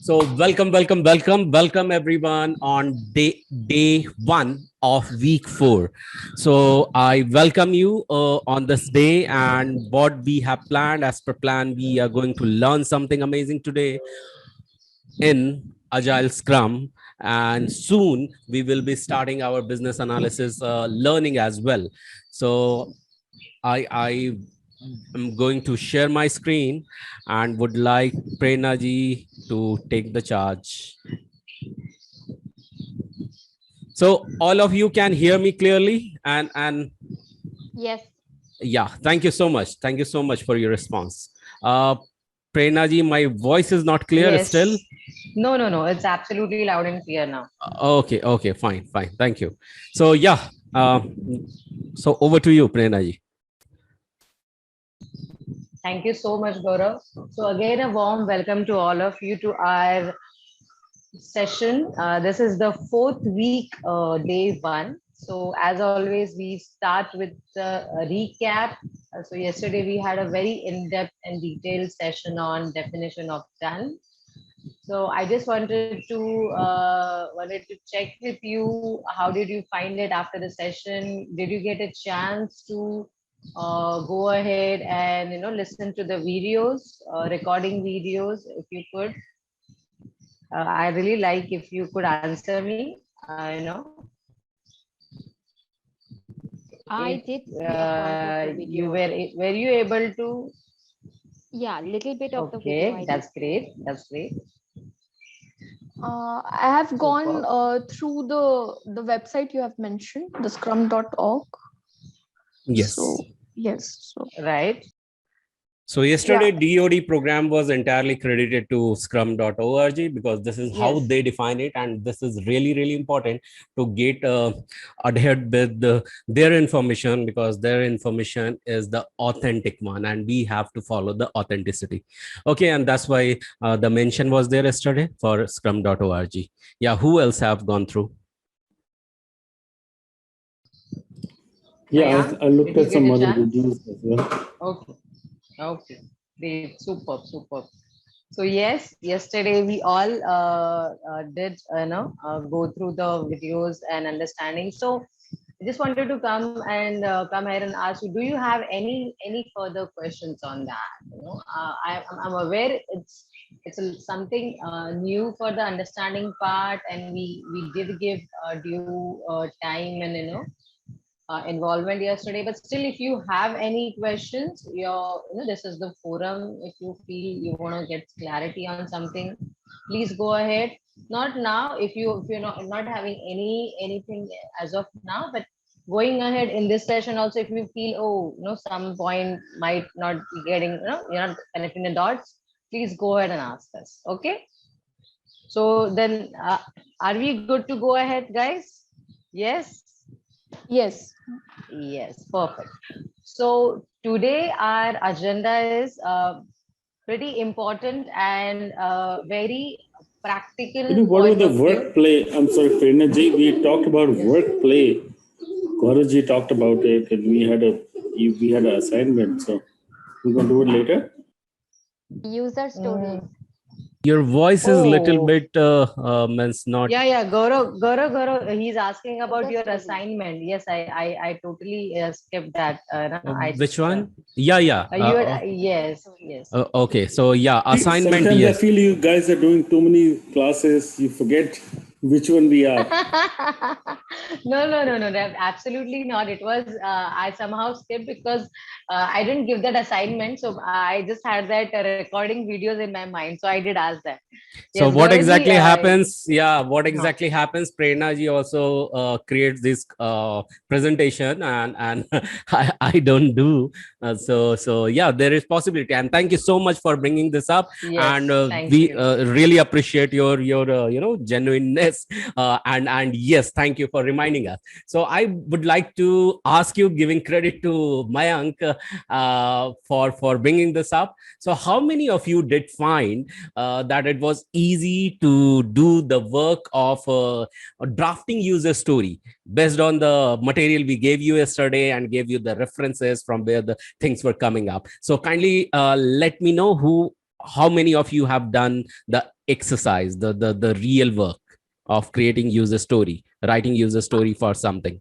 So welcome everyone on day one of week 4. So I welcome you on this day, and what we have planned. As per plan, we are going to learn something amazing today in Agile Scrum, and soon we will be starting our business analysis learning as well. So I am going to share my screen and would like Prerna ji to take the charge. So all of you can hear me clearly, and Yes. yeah, thank you so much. Thank you so much for your response. Prerna ji, my voice is not clear Yes. still. No. It's absolutely loud and clear now. Okay, fine. Thank you. So yeah, so over to you, Prerna ji. Thank you so much, Gaurav. So again, a warm welcome to all of you to our session. This is the fourth week, day one. So as always, we start with a recap. So yesterday we had a very in-depth and detailed session on definition of done. So I just wanted to check with you. How did you find it after the session? Did you get a chance to go ahead and listen to the videos, recording videos, if you could? I really like if you could answer me. I did If see a part of the you video. were you able to? Yeah, little bit of the video Okay, I did. that's great. That's great. I have gone Super. through the website you have mentioned, the scrum.org. Yes. So yes. So Right. So yesterday, DoD program was entirely credited to scrum.org because this is how Yes. they define it. And this is really important to get adhered with their information, because their information is the authentic one and we have to follow the authenticity. Okay, and that's why the mention was there yesterday for scrum.org. Yeah, who else have gone through? Yeah, Mayank, I looked did at you some get a other chance? videos as well. Okay. Okay. Great. Superb. So yes, yesterday we all did go through the videos and understanding. So I just wanted to come here and ask you, do you have any further questions on that? I'm aware something new for the understanding part, and we did give due time and involvement yesterday. But still, if you have any questions, this is the forum. If you feel you want to get clarity on something, please go ahead. Not now, if you're not having anything as of now, but going ahead in this session also, if you feel, some point might not be getting, you're not connecting the dots, please go ahead and ask us. Okay. So then, are we good to go ahead, guys? Yes. yes. Yes, perfect. So today our agenda is pretty important and very practical What about point the of view. work play? I'm sorry, Prerna ji, we talked about Yes. work play. Gaurav talked about it, and we had an assignment. So we're gonna do it later. User stories. Your voice is little Oh, bit means not. yeah. Gaurav, he's asking about User your stories. assignment. Yes, I totally skipped that. Which one? Yeah. Yes. Okay, so yeah, assignment, Sometimes I yes. feel you guys are doing too many classes. You forget which one we are. No, absolutely not. It was I somehow skipped because I didn't give that assignment, so I just had that recording videos in my mind, so I did ask that. So Yes, what Gaurav ji, exactly happens? Yeah, what huh. exactly happens? Prerna ji also creates this presentation, and I don't do. So yeah, there is possibility, and thank you so much for bringing this up. Yes, And thank we you. really appreciate your genuineness. And yes, thank you for reminding us. So I would like to ask you, giving credit to Mayank for bringing this up. So how many of you did find that it was easy to do the work of drafting user story based on the material we gave you yesterday and gave you the references from where the things were coming up? So kindly let me know how many of you have done the exercise, the real work of creating user story, writing user story for something?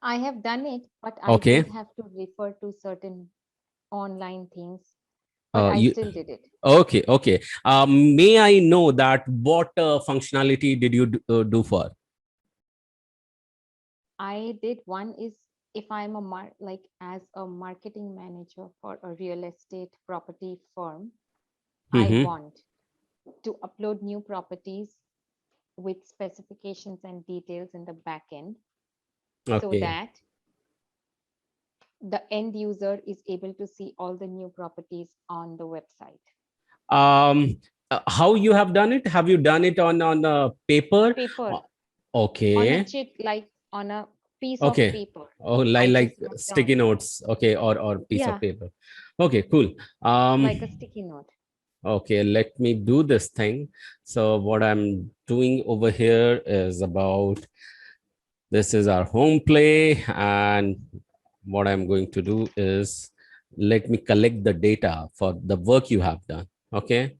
I have done it, but I Okay. did have to refer to certain online things, but I You still did it. okay? Okay. May I know that what functionality did you do for? I did one is if I'm like as a marketing manager for a real estate property firm, I Mhm. want to upload new properties with specifications and details in the back end so Okay. that the end user is able to see all the new properties on the website. How you have done it? Have you done it on paper? Paper, on a Okay. chit, like on a piece of Okay. paper. Oh, I like just wrote sticky down, notes. Okay, or piece of yeah, paper. Okay, cool. like a sticky note. Okay, let me do this thing. So what I'm doing over here is about, this is our home play, and what I'm going to do is, let me collect the data for the work you have done. Okay.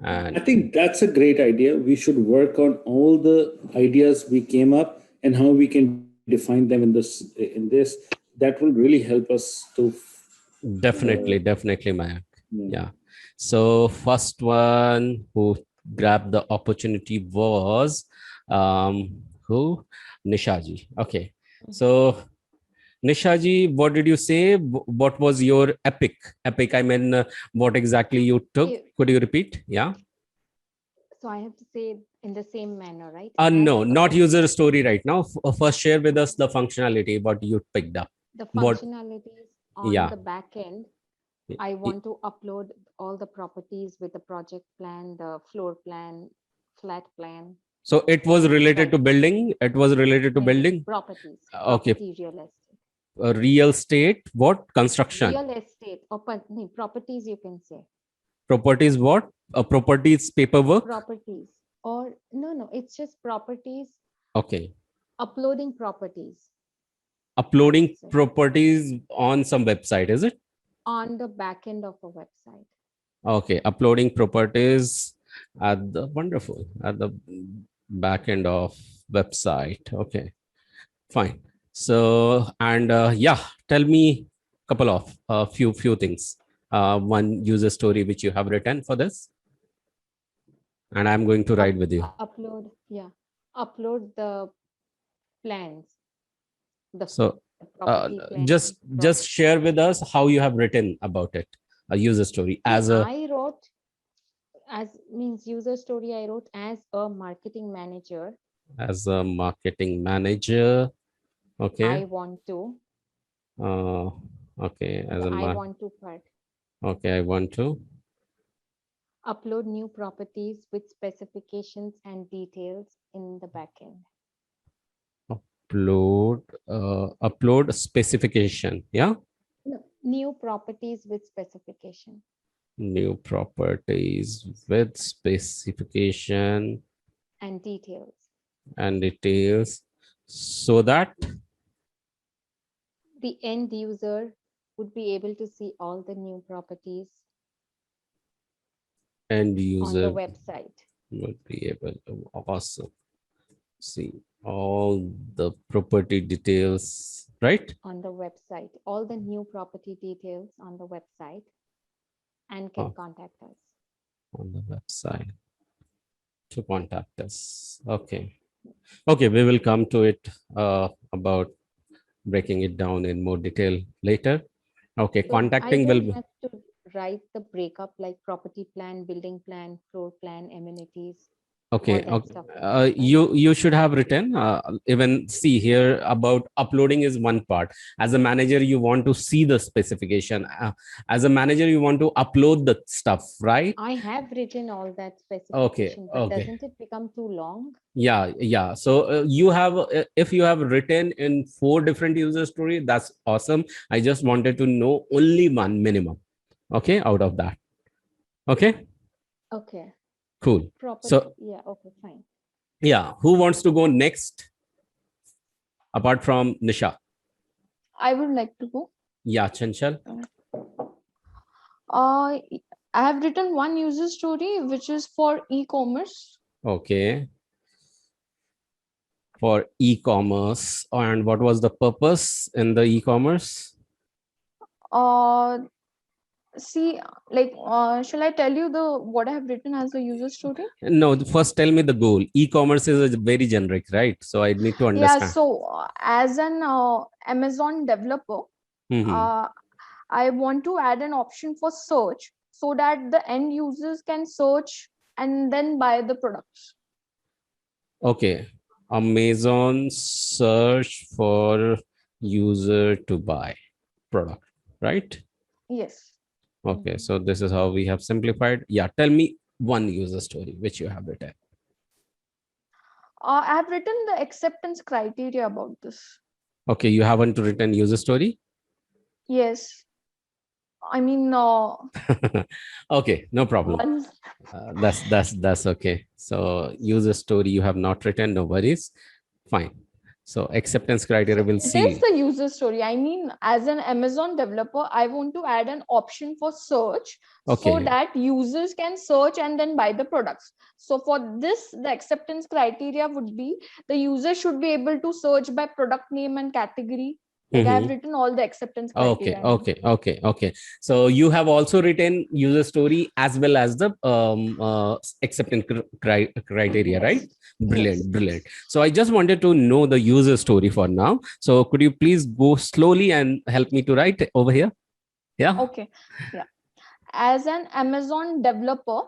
I And think that's a great idea. We should work on all the ideas we came up and how we can define them in this. In this, that will really help us to. definitely, definitely, Mayank. Yeah. Yeah. So first one who grabbed the opportunity was who? Nishaji. Okay. So Nishaji, what did you say? What was your epic? Epic, I mean, what exactly you took? Eh, Could you repeat? Yeah. So I have to say in the same manner, right? No, As not user story right now. First, share with us the functionality, what you picked up. the What? functionalities on Yeah. the back end, I want to upload all the properties with the project plan, the floor plan, flat plan, So it was and related to right building. It was related to no, building. properties, Okay. property, real estate. Real estate, what? Construction. Real estate or no, properties, you can say. Properties, what? Properties paperwork. Properties or no, it's just properties, Okay. uploading properties, I would Uploading say, properties on some website, is it? on the back end of a website. Okay. Uploading properties at the wonderful at the back end of website. Okay. Fine. So, and yeah, tell me couple of few things. One user story which you have written for this, and I'm going to write with you. Upload, yeah, upload the plans, the So, property plan. just share with us how you have written about it, a user story See, as a I wrote as means user story. I wrote as a marketing manager. marketing manager. Okay. I want to Uh, okay. As the a I want to part. okay, I want to Upload new properties with specifications and details in the backend. upload specification. Yeah. No, new properties with specification. New properties with specification And details. and details, so that The end user would be able to see all the new properties end on the user website. will be able to also see all the property details, right? On the website, all the new property details on the website, and can Oh, contact us. on the website to contact us. Okay. Okay, we will come to it about breaking it down in more detail later. Okay, So I contacting will don't be have to write the breakup like property plan, building plan, floor plan, amenities, all okay. that Okay. stuff. Right? You should have written even see here about uploading is one part. As a manager, you want to see the specification. As a manager, you want to upload the stuff, right? I have written all that Okay. specification, but Okay. doesn't it become too long? Yeah. Yeah. So you have if you have written in 4 different user story, that's awesome. I just wanted to know only one minimum. Okay, out of that. Okay. Okay. Cool. Property. So Yeah. Okay. Fine. yeah, who wants to go next apart from Nisha? I would like to go. Yeah, Chanchal. Uh, I have written one user story which is for e-commerce. Okay. For e-commerce. And what was the purpose in the e-commerce? Uh, See, like, shall I tell you the what I have written as a user story? No, first tell me the goal. E-commerce is a very generic, right? So I need to Yeah. understand. So, as an Amazon developer, Mhm. I want to add an option for search so that the end users can search and then buy the products. Okay. Amazon search for user to buy product, right? Yes. Okay. So this is how we have simplified. Yeah. Tell me one user story which you have written. I have written the acceptance criteria about this. Okay. You haven't written user story. Yes. I mean, Okay. No problem. once. That's okay. So user story you have not written, no worries. Fine. So acceptance criteria we'll It is see. the user story. I mean, as an Amazon developer, I want to add an option for search so Okay. that users can search and then buy the products. So for this, the acceptance criteria would be the user should be able to search by product name and category. Like I have Mhm. written all the acceptance Okay, criteria. okay. So you have also written user story as well as the acceptance criteria, right? Yes. Brilliant. So I just wanted to know the user story for now. So could you please go slowly and help me to write over here? Yeah. Okay. Yeah. As an Amazon developer,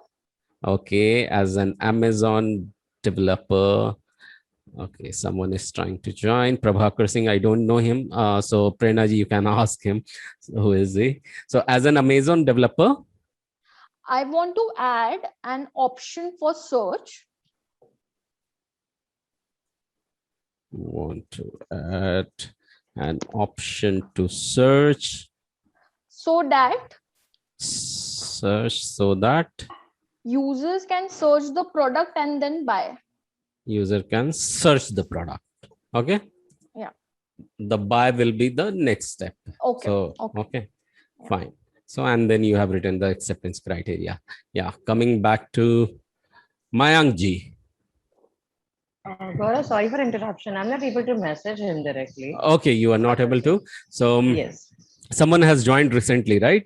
Okay, as an Amazon developer. Okay, someone is trying to join. Prabhakar Singh, I don't know him. So Prerna ji, you can ask him. So who is he? So as an Amazon developer, I want to add an option for search want to add an option to search so that so that users can search the product and then buy. user can search the product. Okay. Yeah. The buy will be the next step. Okay. So Okay. okay, fine. So and then you have written the acceptance criteria. Yeah. Coming back to Mayank ji. Gaurav, sorry for interruption. I'm not able to message him directly. Okay, you are not able to. So Yes. someone has joined recently, right?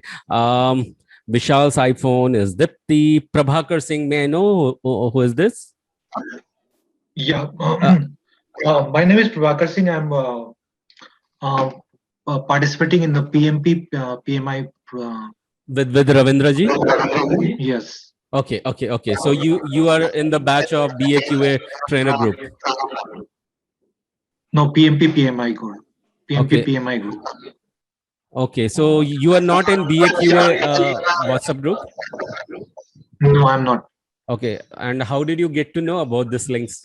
Vishal's iPhone is Dipti. Prabhakar Singh, may I know who is this? Yeah, my name is Prabhakar Singh. I'm participating in the PMP PMI. With Ravindra ji? Yes. Okay. So you are in the batch of BAQA trainer group. No, PMP PMI group. PMP Okay. PMI group. Okay, so you are not in BAQA WhatsApp group? No, I'm not. Okay, and how did you get to know about this links?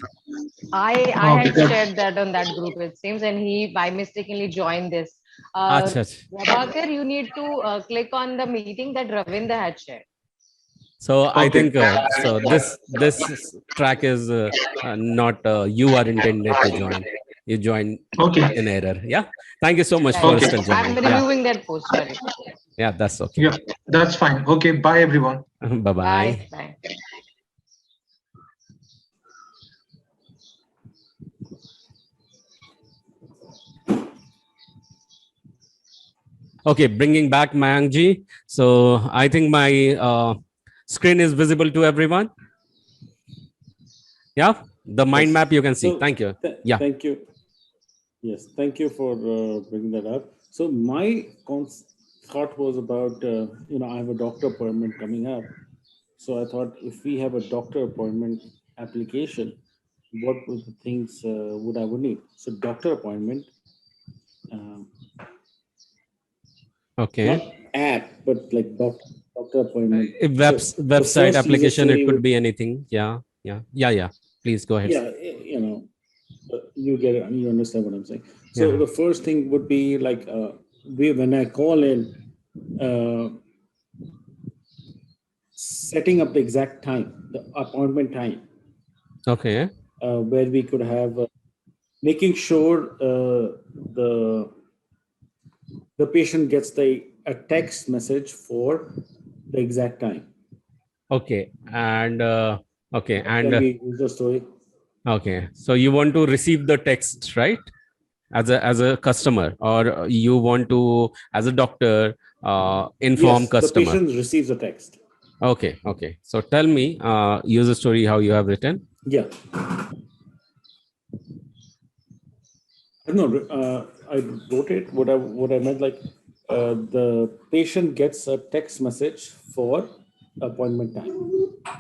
I had because- shared that on that group, it seems, and he by mistakenly joined this. Acha. Prabhakar, you need to click on the meeting that Ravinder had shared. So I Okay. think so. This track is not you are intended to join. You join Okay. in error. Yeah. Thank you so much Right. for Okay. still I'm joining. Yeah. removing that post. Sorry. Yeah, that's okay. Yeah, that's fine. Okay, bye everyone. Bye bye. Bye. Okay, bringing back Mayank ji. So I think my screen is visible to everyone. Yeah, the mind Yes. map you can see. So, Thank you. Yeah. Thank you. Yes, thank you for bringing that up. So my thought was about, I have a doctor appointment coming up. So I thought if we have a doctor appointment application, what were the things would I would need? So doctor appointment, Okay. not app, but like doctor appointment. So the Website first user application, it story could would- be anything. Yeah. Please go ahead. Yeah, you get it. You understand what I'm saying. So Yeah. the first thing would be like when I call in, setting up the exact time, the appointment time, Okay. where we could have making sure the patient gets a text message for the exact time. Okay. And okay. That And can be user story. okay. So you want to receive the text, right? As a customer, or you want to, as a doctor, inform Yes, the customer. patient receives a text. Okay. Okay. So tell me, user story, how you have written. Yeah. No, I wrote it. What I meant, like, the patient gets a text message for appointment time.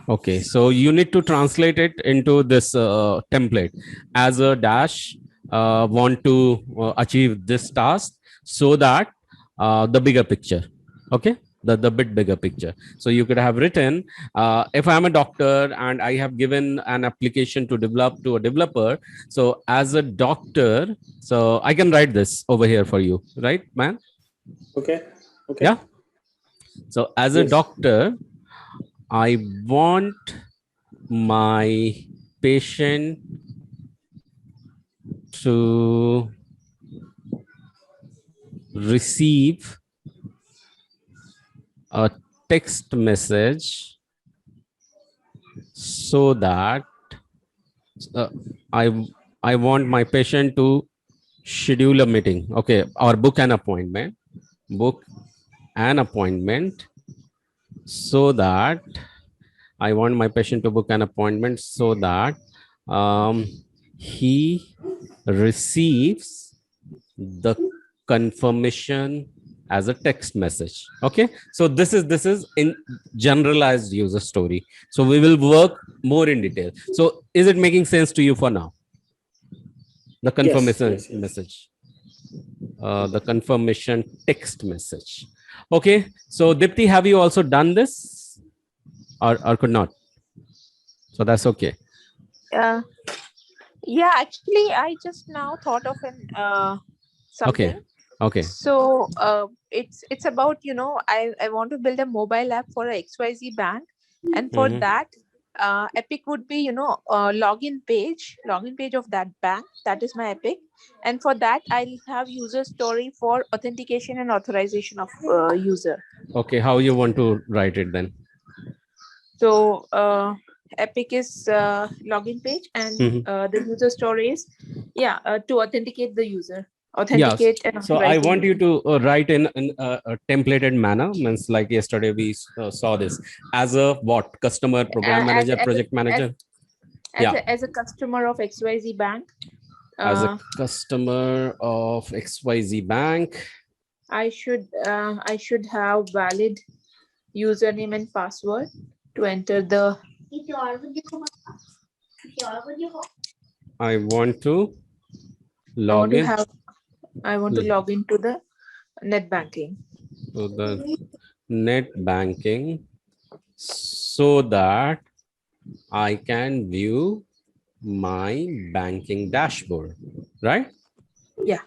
Okay. So you need to translate it into this template as a dash, want to achieve this task, so that the bigger picture. Okay. The bit bigger picture. So you could have written, if I'm a doctor and I have given an application to develop to a developer. So as a doctor, so I can write this over here for you, right, man? Okay. Okay. Yeah. So as a Yes. doctor, I want my patient to receive a text message so that uh, I I want my patient to schedule a meeting, okay, or book an appointment, book an appointment, so that I want my patient to book an appointment so that he receives the confirmation as a text message. Okay, so this is in generalized user story. So we will work more in detail. So is it making sense to you for now? The confirmation Yes. message, the confirmation text message. Okay, so Dipti, have you also done this, or could not? So that's okay. Yeah, actually, I just now thought of an Okay. something. Okay. So it's about, I want to build a mobile app for a XYZ bank, and for Mhm. that, Epic would be, login page of that bank. That is my Epic, and for that I'll have user story for authentication and authorization of user. Okay, how you want to write it then? So Epic is login page, and Mhm. the user story is to authenticate the user. Yes. Authenticate and So authorize I the want you user. to write in a templated manner. Means like yesterday we saw this as a what? Customer, program As manager, as a, project manager. Yeah. as a customer of XYZ bank, As a uh, customer of XYZ Bank, I should have valid username and password to enter the. I want to log in I want to log into the net banking. to the net banking so that I can view my banking dashboard, right? Yeah.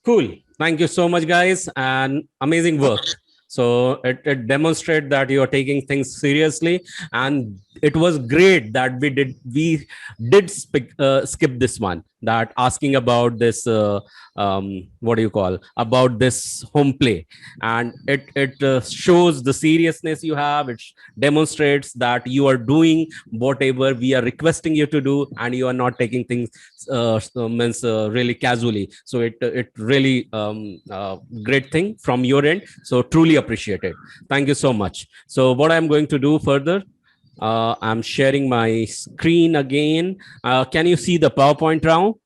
Cool. Thank you so much, guys, and amazing work. So it demonstrates that you are taking things seriously, and it was great that we did skip this one, that asking about this what do you call, about this home play, and it shows the seriousness you have. It demonstrates that you are doing whatever we are requesting you to do, and you are not taking things means really casually. So it really great thing from your end. So truly appreciated. Thank you so much. So what I'm going to do further, I'm sharing my screen again. Can you see the PowerPoint now?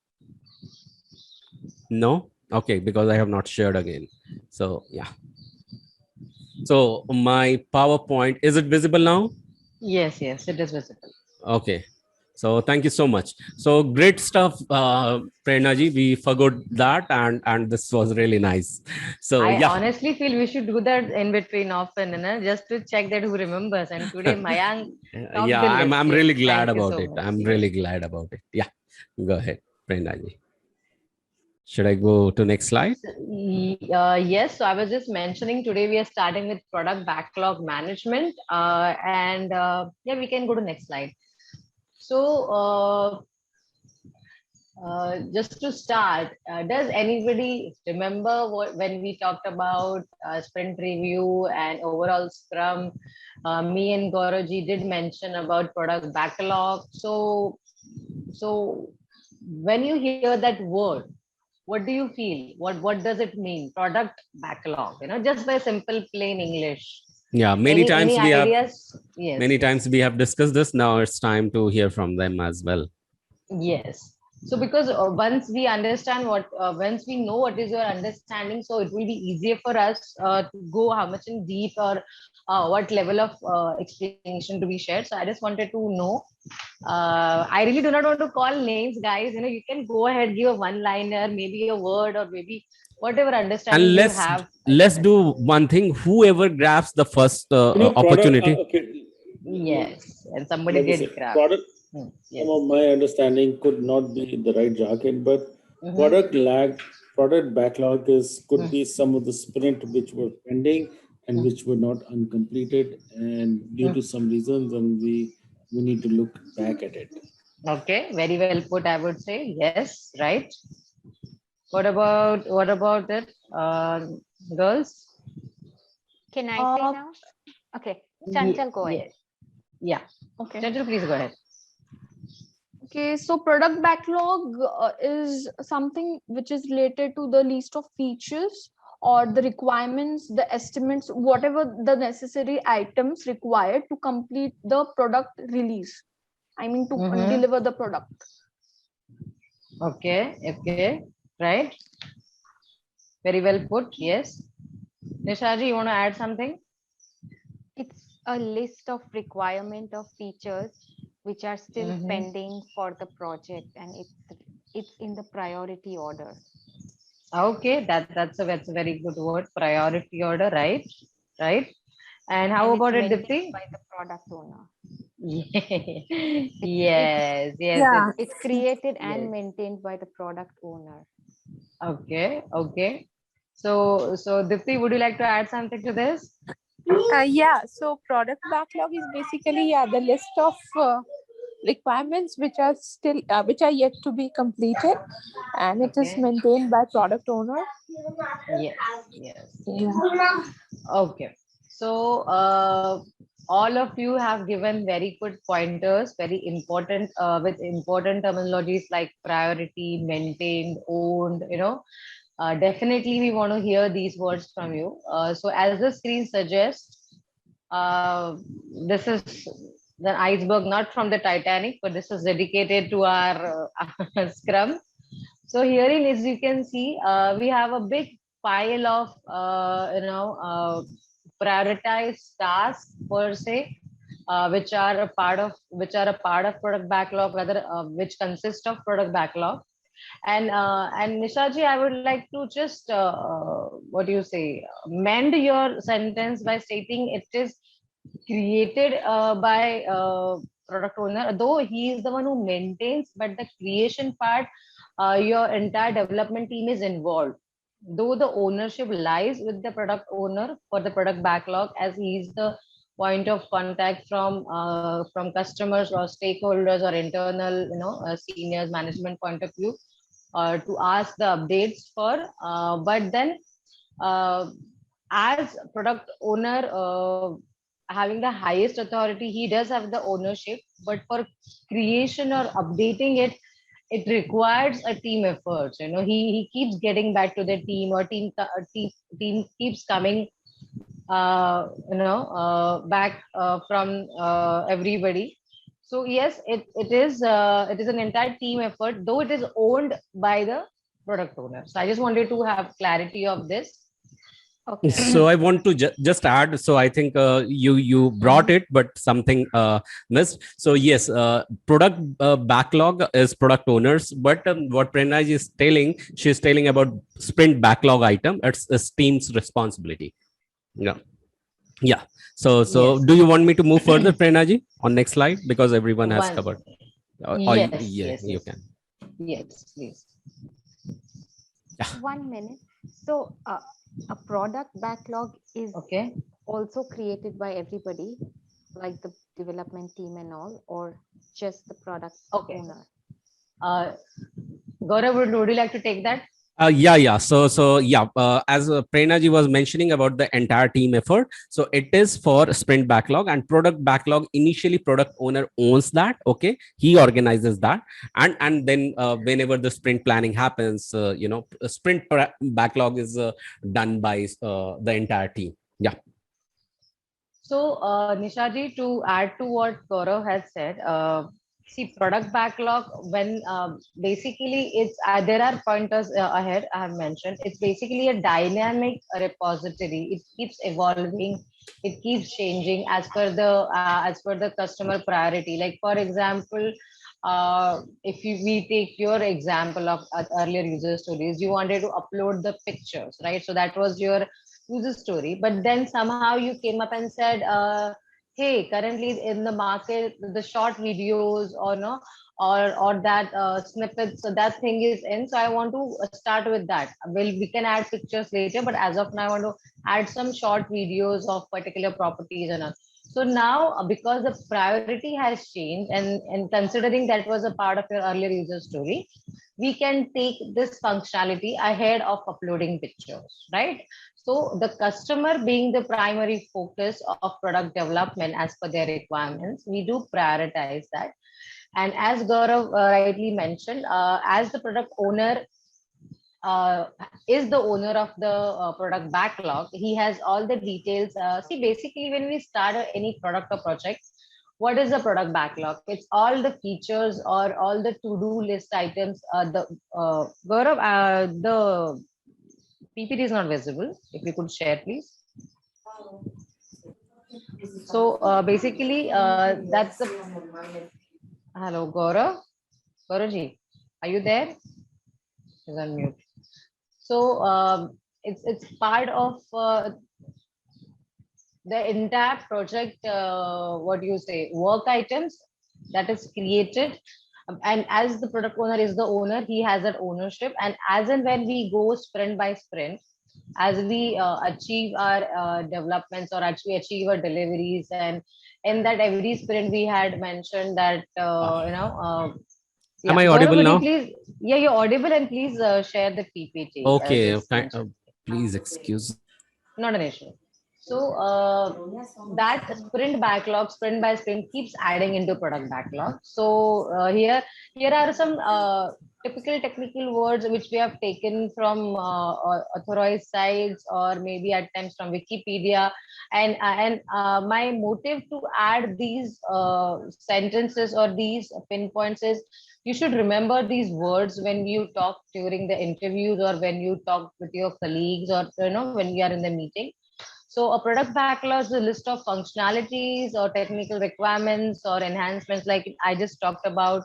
No? Okay, because I have not shared again. So yeah. So my PowerPoint, is it visible now? Yes, it is visible. Okay. So thank you so much. So great stuff, Prerna ji. We forgot that, and this was really nice. So I yeah. honestly feel we should do that in between often, just to check that who remembers. And today Mayank topped Yeah, the list. I'm Yes, really glad thank you about so it. much. I'm Yes. really glad about it. Yeah, go ahead, Prerna ji. Should I go to next slide? Yes, so I was just mentioning today we are starting with product backlog management, and yeah, we can go to next slide. So Just to start, does anybody remember when we talked about sprint review and overall Scrum? Me and Gauraji did mention about product backlog. So when you hear that word, what do you feel? What does it mean? Product backlog, just by simple plain English. Yeah, Any ideas? Yes, many yes. times we have discussed this. Now it's time to hear from them as well. Yes. So because once we understand once we know what is your understanding, so it will be easier for us to go how much in deep or what level of explanation to be shared. So I just wanted to know. I really do not want to call names, guys. You can go ahead, give a one-liner, maybe a word, or maybe whatever understanding And you have. let's do one thing. Whoever grabs the first Product, opportunity. okay. Yes, and somebody Let me did say, grab. product, Yes. some of my understanding could not be the right jargon, but Mhm. product backlog could be some of the sprint which were pending and Mm. which were not uncompleted, and due to some reasons, and we need to look back at it. Okay, very well put, I would say. Yes, right. What about it, girls? Can I say Uh, now? Okay, Ye- Chanchal, go yeah, ahead. yeah. okay. Chanchal, please go ahead. Okay, so product backlog is something which is related to the list of features or the requirements, the estimates, whatever the necessary items required to complete the product release. I mean, to Mhm. deliver the product. Okay, right. Very well put. Yes. Nishaji, you want to add something? It's a list of requirement of features which are still Mhm. pending for the project, and it's in the priority order. Okay, that's a very good word. Priority order, right? Right. And how And it's about it, maintained Dipti? by the product owner. It's Yes, yes, Yeah. it's created yes. and maintained by the product owner. Okay. So Dipti, would you like to add something to this? Yeah, so product backlog is basically the list of requirements which are yet to be completed, and it is Okay. maintained by product owner. Yes. Okay. So all of you have given very good pointers, very important with important terminologies like priority, maintained, owned. Definitely we want to hear these words from you. So as the screen suggests, uh, this is the iceberg, not from the Titanic, but this is dedicated to our Scrum. So herein, as you can see, we have a big pile of prioritized tasks per se, which are a part of product backlog, rather which consist of product backlog. And Nishaji, I would like to just what do you say, mend your sentence by stating it is created by product owner, though he is the one who maintains, but the creation part, your entire development team is involved, though the ownership lies with the product owner for the product backlog, as he is the point of contact from customers or stakeholders or internal seniors management point of view, to ask the updates for, but then uh, as product owner, having the highest authority, he does have the ownership, but for creation or updating it, it requires a team effort. He keeps getting back to the team, or team keeps coming back from everybody. So yes, it is an entire team effort, though it is owned by the product owner. So I just wanted to have clarity of this. Okay. So I want to just add. So I think you brought it, but something missed. So yes, product backlog is product owners, but what Prerna is telling, she's telling about sprint backlog item. It's team's responsibility. Yeah, yeah. So Yes. do you want me to move further, Prerna ji, on next slide, because everyone has One. covered? Yes, Yeah, yes, you yes. can. Yes, please. 1 minute. So a product backlog is Okay. also created by everybody, like the development team and all, or just the product Okay. owner? Gaurav, would you like to take that? Yeah. So yeah, as Prerna ji was mentioning about the entire team effort, so it is for sprint backlog and product backlog. Initially, product owner owns that. Okay, he organizes that, and then whenever the sprint planning happens, backlog is done by the entire team. Yeah. So, Nishaji, to add to what Gaurav has said, see, product backlog, when basically it's there are pointers ahead I have mentioned. It's basically a dynamic repository. It keeps evolving, it keeps changing as per the customer priority. Like for example, if we take your example of earlier user stories, you wanted to upload the pictures, right? So that was your user story, but then somehow you came up and said, hey, currently in the market the short videos or no, or that snippets, so that thing is in, so I want to start with that. Well, we can add pictures later, but as of now I want to add some short videos of particular properties and all. So now, because the priority has changed, and considering that was a part of your earlier user story, we can take this functionality ahead of uploading pictures, right? So the customer being the primary focus of product development as per their requirements, we do prioritize that. And as Gaurav rightly mentioned, as the product owner uh, is the owner of the product backlog, he has all the details. See, basically, when we start any product or project, what is the product backlog? It's all the features or all the to-do list items. The Gaurav, the PPT is not visible. If you could share, please. So basically, that's the. Hello, Gaurav. Gaurav are you there? He's on mute. So it's part of the entire project. What do you say? Work items that is created. And as the product owner is the owner, he has that ownership. And as and when we go sprint by sprint, as we achieve our developments or actually achieve our deliveries, and in that every sprint we had mentioned that Am yeah, I Gaurav, audible would you now? please, yeah, you're audible, and please share the PPT as Okay. it's mentioned. Please excuse. Not an issue. So that sprint backlog, sprint by sprint, keeps adding into product backlog. So here are some typical technical words which we have taken from authorized sites or maybe at times from Wikipedia. And my motive to add these sentences or these pinpoints is you should remember these words when you talk during the interviews or when you talk with your colleagues, or when you are in the meeting. So a product backlog is a list of functionalities or technical requirements or enhancements, like I just talked about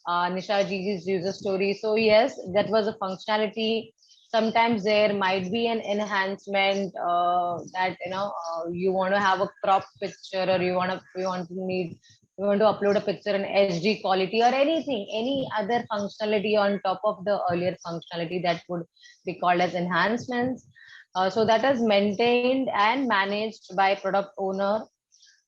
Nisha Gigi's user story. So yes, that was a functionality. Sometimes there might be an enhancement that you want to have a crop picture, or you want to upload a picture in HD quality, or anything, any other functionality on top of the earlier functionality that would be called as enhancements. So that is maintained and managed by product owner.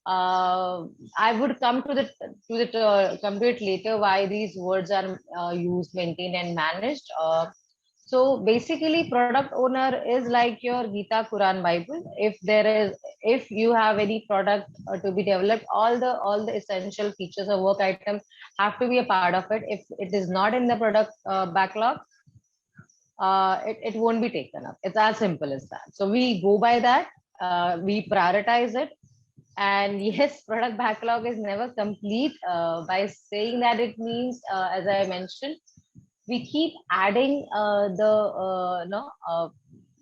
I would come to it later why these words are used, maintained, and managed. So basically, product owner is like your Gita, Quran, Bible. If you have any product to be developed, all the essential features or work items have to be a part of it. If it is not in the product backlog, it won't be taken up. It's as simple as that. So we go by that. We prioritize it. And yes, product backlog is never complete. By saying that, it means, as I mentioned, we keep adding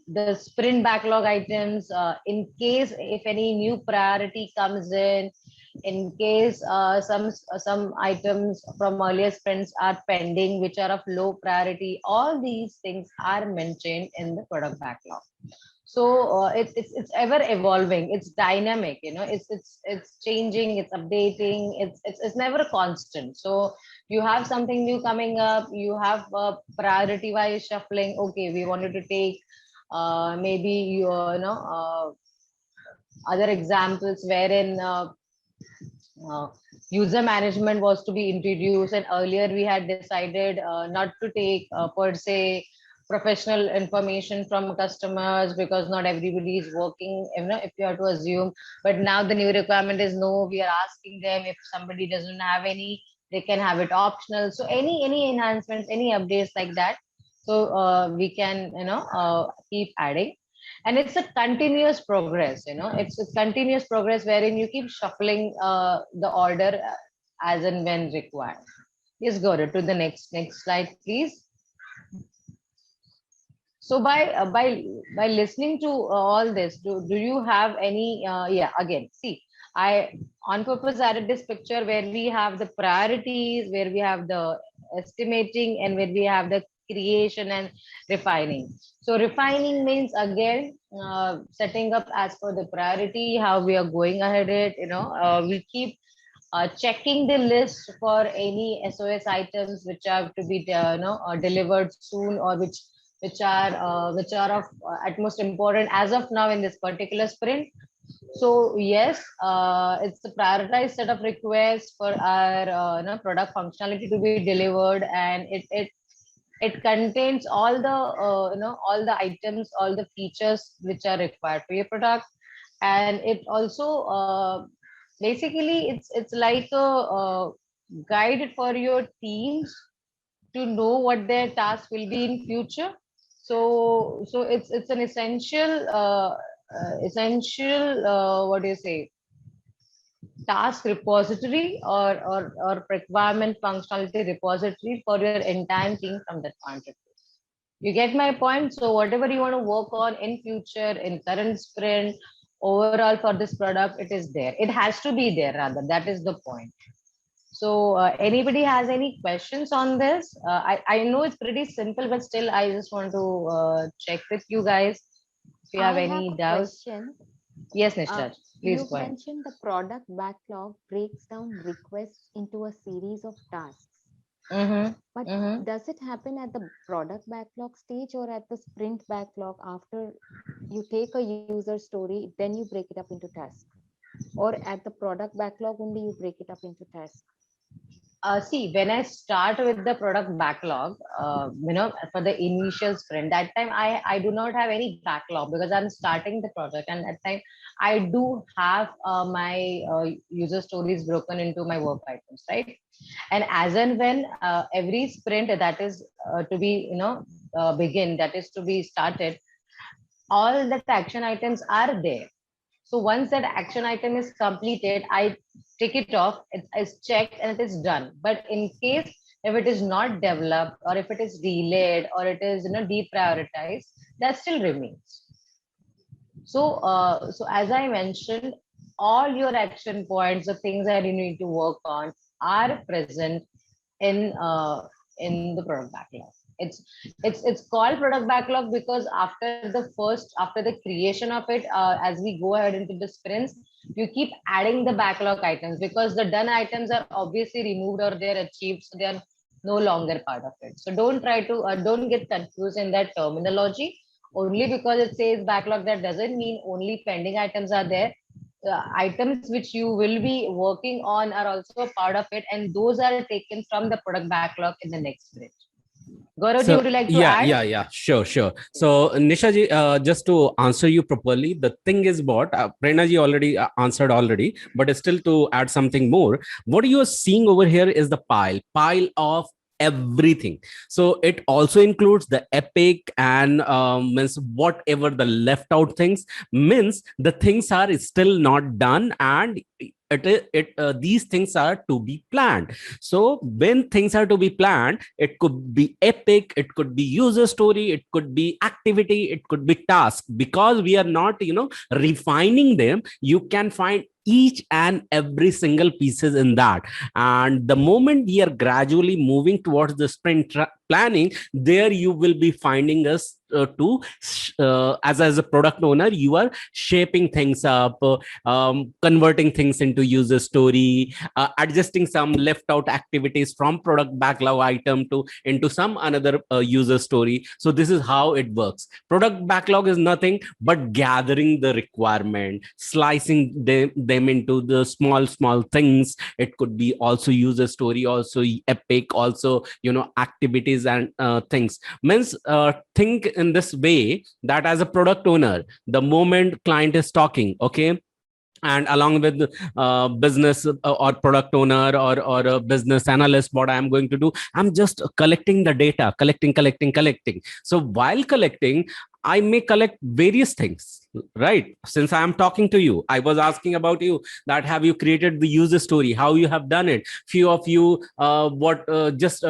the sprint backlog items in case if any new priority comes in case some items from earlier sprints are pending which are of low priority. All these things are mentioned in the product backlog. So it's ever evolving, it's dynamic, it's changing, it's updating, it's never constant. So you have something new coming up, you have priority wise shuffling. Okay, we wanted to take maybe other examples wherein user management was to be introduced, and earlier we had decided not to take per se professional information from customers because not everybody is working, if you have to assume. But now the new requirement is no, we are asking them if somebody doesn't have any, they can have it optional. So any enhancements, any updates like that, so we can keep adding. And it's a continuous progress, it's a continuous progress wherein you keep shuffling the order as and when required. Yes, go to the next slide, please. So by listening to all this, do you have any yeah, again, see, I on purpose added this picture where we have the priorities, where we have the estimating, and where we have the creation and refining. So refining means again setting up as per the priority, how we are going ahead it, we keep checking the list for any SOS items which have to be delivered soon, or which are of utmost important as of now in this particular sprint. So yes, it's a prioritized set of requests for our product functionality to be delivered, and it contains all the all the items, all the features which are required for your product. And it also basically it's like a guide for your teams to know what their task will be in future. So it's an essential what do you say, task repository, or requirement functionality repository for your entire team from that point of view. You get my point? So whatever you want to work on in future, in current sprint, overall for this product, it is there. It has to be there rather. That is the point. So anybody has any questions on this? I know it's pretty simple, but still I just want to check with you guys if you have any doubts. Question. Yes, Nishtha, please You go ahead. mentioned the product backlog breaks down requests into a series of tasks. But does it happen at the product backlog stage or at the sprint backlog after you take a user story, then you break it up into tasks? Or at the product backlog only you break it up into tasks? See, when I start with the product backlog, for the initial sprint, that time I do not have any backlog because I'm starting the project, and at time I do have my user stories broken into my work items, right? And as and when every sprint that is to be begin, that is to be started, all the action items are there. So once that action item is completed, I take it off, it is checked, and it is done. But in case if it is not developed, or if it is delayed, or it is deprioritized, that still remains. So so as I mentioned, all your action points, the things that you need to work on, are present in the product backlog. It's called product backlog because after the creation of it, as we go ahead into the sprints, you keep adding the backlog items because the done items are obviously removed or they're achieved, so they are no longer part of it. So don't get confused in that terminology. Only because it says backlog, that doesn't mean only pending items are there. Items which you will be working on are also a part of it, and those are taken from the product backlog in the next sprint. Gaurav, So, would you like to add? yeah, sure. So, Nisha ji, just to answer you properly, the thing is what Prerna ji already answered already, but still to add something more, what you are seeing over here is the pile of everything. So it also includes the epic and means whatever the left out things, means the things are still not done, and these things are to be planned. So when things are to be planned, it could be epic, it could be user story, it could be activity, it could be task. Because we are not refining them, you can find each and every single pieces in that. And the moment we are gradually moving towards the sprint planning, there you will be finding us as a product owner, you are shaping things up, converting things into user story, adjusting some left out activities from product backlog item to into some another user story. So this is how it works. Product backlog is nothing but gathering the requirement, slicing them into the small things. It could be also user story, also epic, also, activities and things. Means think in this way, that as a product owner, the moment client is talking, okay, and along with business or product owner or a business analyst, what I'm going to do, I'm just collecting the data, collecting. So while collecting, I may collect various things, right? Since I am talking to you, I was asking about you, that have you created the user story, how you have done it. Few of you what just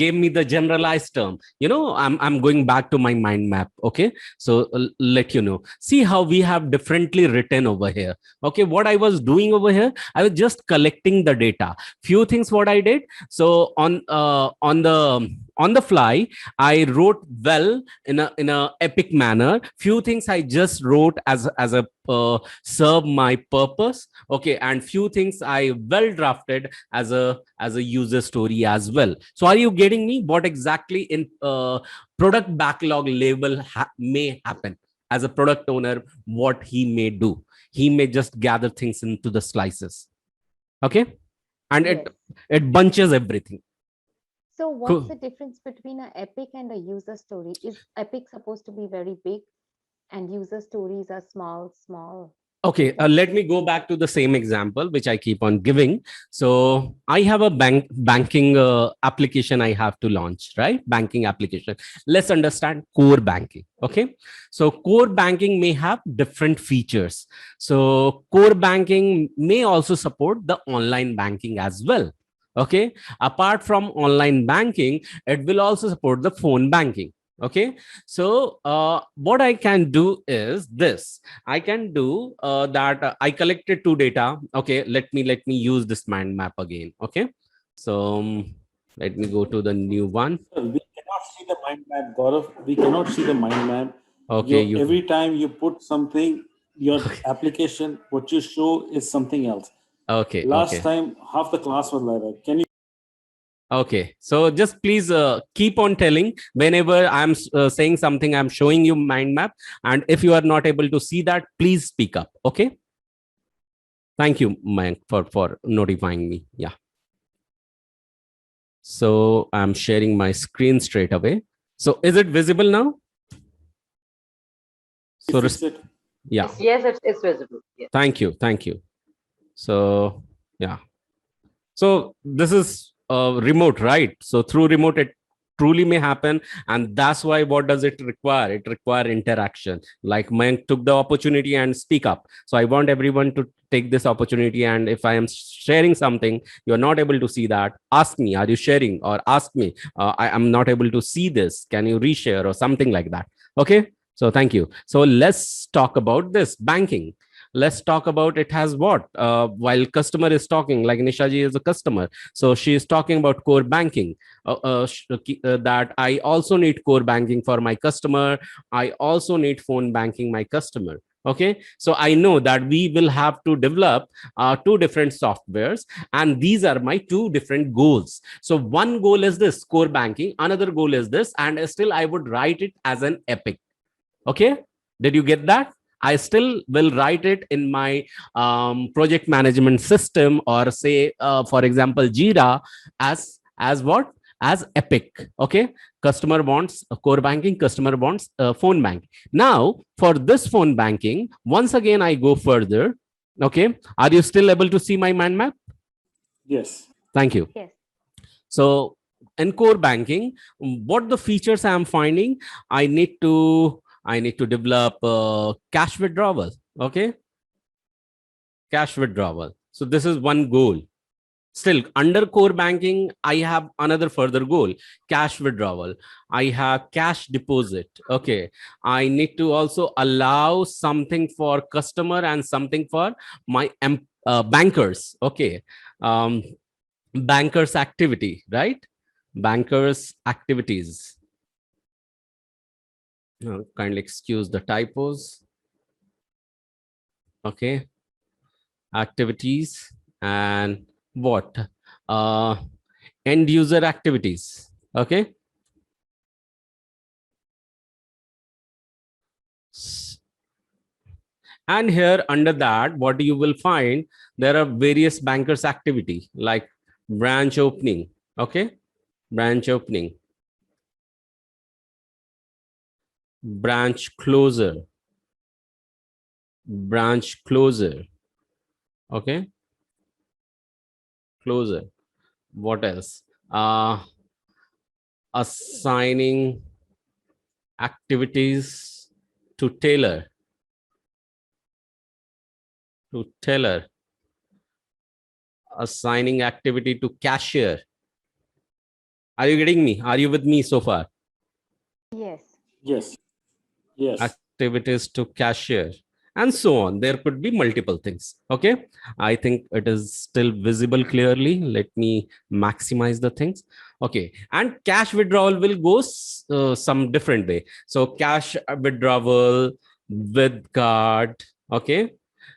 gave me the generalized term. I'm going back to my mind map. Okay, so let you know, see how we have differently written over here. Okay, what I was doing over here, I was just collecting the data. Few things what I did, so on the fly, I wrote well in a epic manner. Few things I just wrote as a serve my purpose. Okay, and few things I well drafted as a user story as well. So are you getting me? What exactly in product backlog label may happen as a product owner? What he may do, he may just gather things into the slices. Okay, and Yes. it bunches everything. So what's Cool. the difference between a epic and a user story? Is epic supposed to be very big and user stories are small? Okay, let me go back to the same example which I keep on giving. So I have a banking application I have to launch, right? Banking application. Let's understand core banking. Okay, so core banking may have different features. So core banking may also support the online banking as well. Okay, apart from online banking, it will also support the phone banking. Okay, so what I can do is this. I can do that. I collected two data. Okay, let me use this mind map again. Okay, so let me go to the new one. Sir, we cannot see the mind map, Gaurav. We cannot see the mind map. Okay, Every time you put something, your application, what you show is something else. Last okay. time, half the class was like that. Can you? Okay, so just please keep on telling whenever I'm saying something, I'm showing you mind map, and if you are not able to see that, please speak up. Okay, thank you, Mayank, for notifying me. Yeah. So I'm sharing my screen straight away. So is it visible now? So Fix it? yeah. Yes, it's visible. Yes. Thank you. So yeah. So this is remote, right? So through remote, it truly may happen, and that's why what does it require? It require interaction. Like Mayank took the opportunity and speak up. So I want everyone to take this opportunity, and if I am sharing something, you're not able to see that, ask me, are you sharing? Or ask me, I am not able to see this, can you reshare, or something like that. Okay, so thank you. So let's talk about this banking. Let's talk about it has what, while customer is talking, like Nishaji is a customer, so she is talking about core banking, that I also need core banking for my customer, I also need phone banking my customer. Okay, so I know that we will have to develop two different softwares, and these are my two different goals. So one goal is this core banking, another goal is this, and still I would write it as an epic. Okay, did you get that? I still will write it in my project management system, or say, for example, Jira, as what? As epic. Okay, customer wants core banking, customer wants phone banking. Now, for this phone banking, once again, I go further. Okay, are you still able to see my mind map? Yes. Thank you. Yes. So in core banking, what the features I am finding, I need to develop cash withdrawal. Okay, cash withdrawal. So this is one goal. Still under core banking, I have another further goal, cash withdrawal. I have cash deposit. Okay, I need to also allow something for customer and something for my bankers. Okay, bankers activity, right? Bankers activities. Kindly excuse the typos. Okay, activities and what? End user activities. Okay, And here under that, what you will find, there are various bankers activity like branch opening. Okay, branch opening, branch closer, branch closer. Okay, closer. What else? Assigning activities to teller, assigning activity to cashier. Are you getting me? Are you with me so far? Yes. Yes. Yes. Activities to cashier, and so on. There could be multiple things. Okay, I think it is still visible clearly. Let me maximize the things. Okay, and cash withdrawal will go some different way. So cash withdrawal with card. Okay,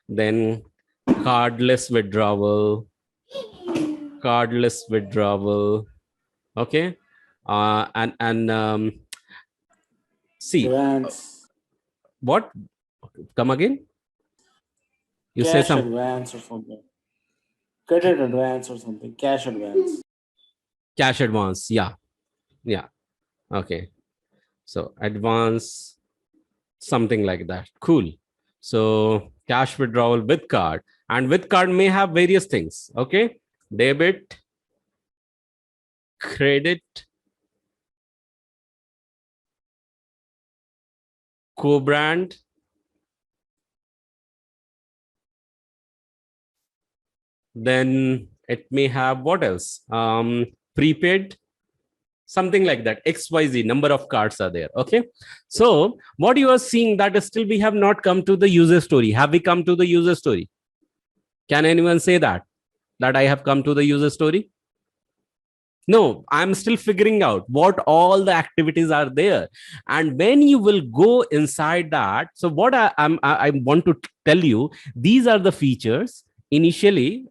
then cardless withdrawal, okay, and see Advance. what, come again, you say Cash some advance or something. Credit advance or something. Cash advance. cash advance. Yeah, okay, so advance, something like that. Cool. So cash withdrawal with card, and with card may have various things. Okay, debit, credit, co-brand, then it may have what else, prepaid, something like that. XYZ number of cards are there. Okay, so what you are seeing, that is still we have not come to the user story. Have we come to the user story? Can anyone say that I have come to the user story? No, I'm still figuring out what all the activities are there. And when you will go inside that, so what I want to tell you, these are the features initially.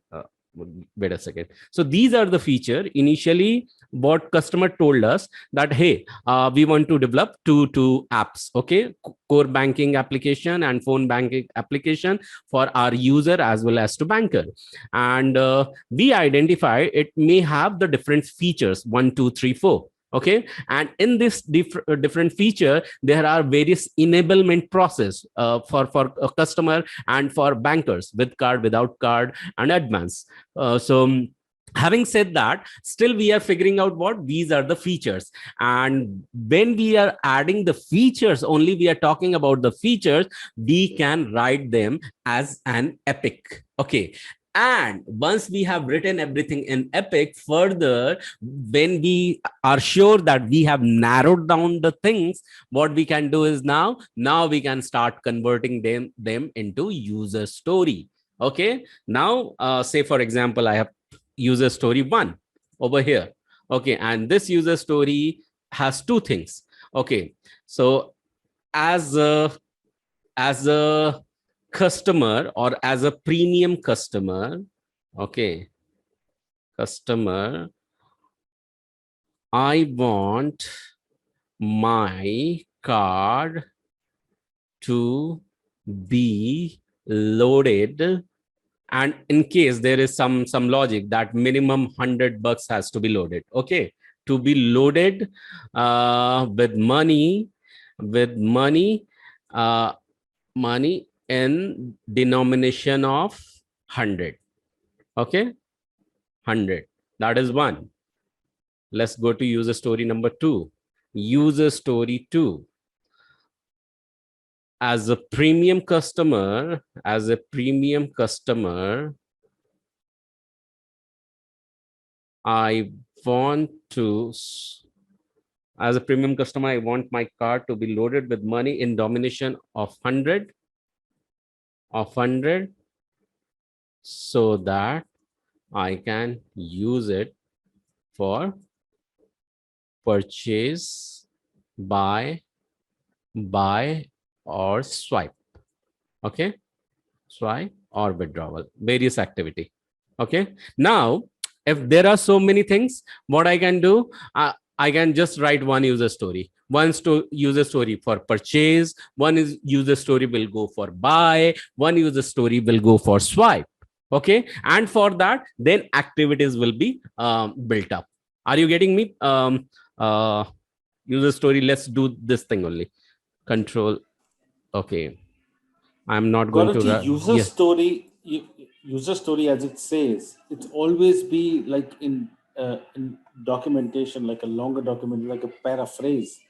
Wait a second. So these are the feature initially what customer told us that, hey, we want to develop two apps. Okay, core banking application and phone banking application for our user as well as to banker. And we identify it may have the different features, 1 2 3 4. Okay, and in this different feature, there are various enablement process for a customer and for bankers, with card, without card, and advance. Having said that, still we are figuring out what these are the features. And when we are adding the features, only we are talking about the features, we can write them as an epic. Okay, and once we have written everything in epic, further, when we are sure that we have narrowed down the things, what we can do is now we can start converting them into user story. Okay, now say for example, I have user story 1 over here. Okay, and this user story has 2 things. Okay, so as a customer or as a premium customer, okay, customer, I want my card to be loaded, and in case there is some logic that minimum $100 has to be loaded. Okay, to be loaded with money money in denomination of 100. Okay, 100, that is 1. Let's go to user story number 2. User story 2, as a premium customer, I want to, as a premium customer, I want my card to be loaded with money in denomination of 100, so that I can use it for purchase, buy or swipe. Okay, swipe or withdrawal, various activity. Okay, now if there are so many things, what I can do, I can just write one user story. one user story for purchase, one is user story will go for buy, one user story will go for swipe. Okay, and for that, then activities will be built up. Are you getting me? User story, let's do this thing only. Control. Okay, I'm not going to user story, user story, as it says, it's always be like in documentation, like a longer document, like a paraphrase.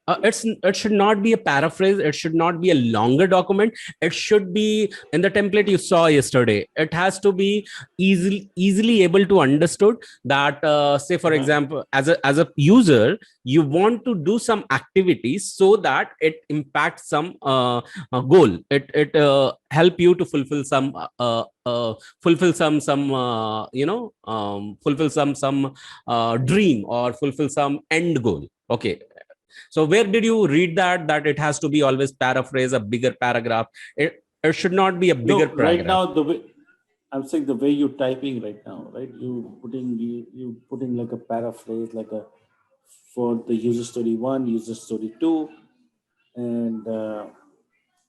It should not be a paraphrase. It should not be a longer document. It should be in the template you saw yesterday. It has to be easily able to understood that, say for example, as a user, you want to do some activities so that it impacts some goal. It help you to fulfill some dream, or fulfill some end goal. Okay. So where did you read that it has to be always paraphrase, a bigger paragraph? It should not be a bigger paragraph. Right now, the way I'm saying, the way you're typing right now, right? You putting like a paraphrase, like a for the user story 1, user story 2, and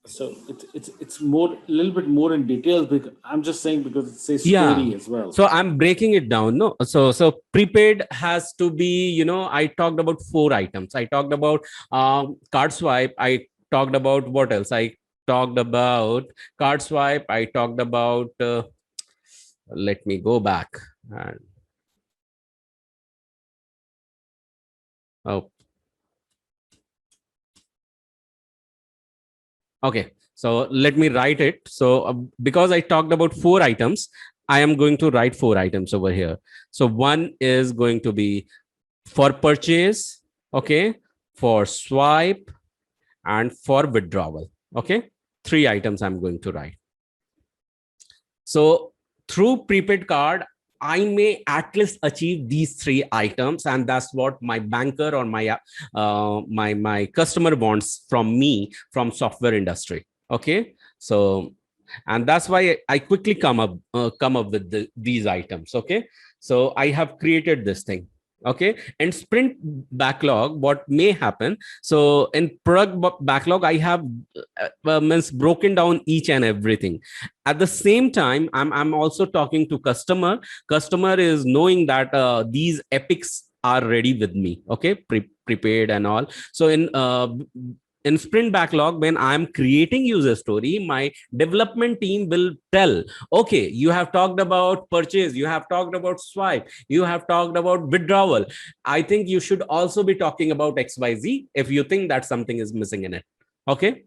so it's more a little bit more in details, because I'm just saying because it says story as well. So I'm breaking it down. No, so prepaid has to be, I talked about 4 items. I talked about card swipe. I talked about what else? I talked about card swipe. I talked about let me go back and okay, so let me write it. So because I talked about 4 items, I am going to write 4 items over here. So one is going to be for purchase, okay, for swipe, and for withdrawal. Okay, 3 items I'm going to write. So through prepaid card, I may at least achieve these 3 items, and that's what my banker or my my customer wants from me, from software industry. Okay, so and that's why I quickly come up with these items. Okay, so I have created this thing. Okay, and sprint backlog, what may happen, so in product backlog I have means broken down each and everything. At the same time, I'm also talking to customer is knowing that these epics are ready with me. Okay, prepared and all. So in sprint backlog, when I'm creating user story, my development team will tell, okay, you have talked about purchase, you have talked about swipe, you have talked about withdrawal. I think you should also be talking about XYZ if you think that something is missing in it. Okay,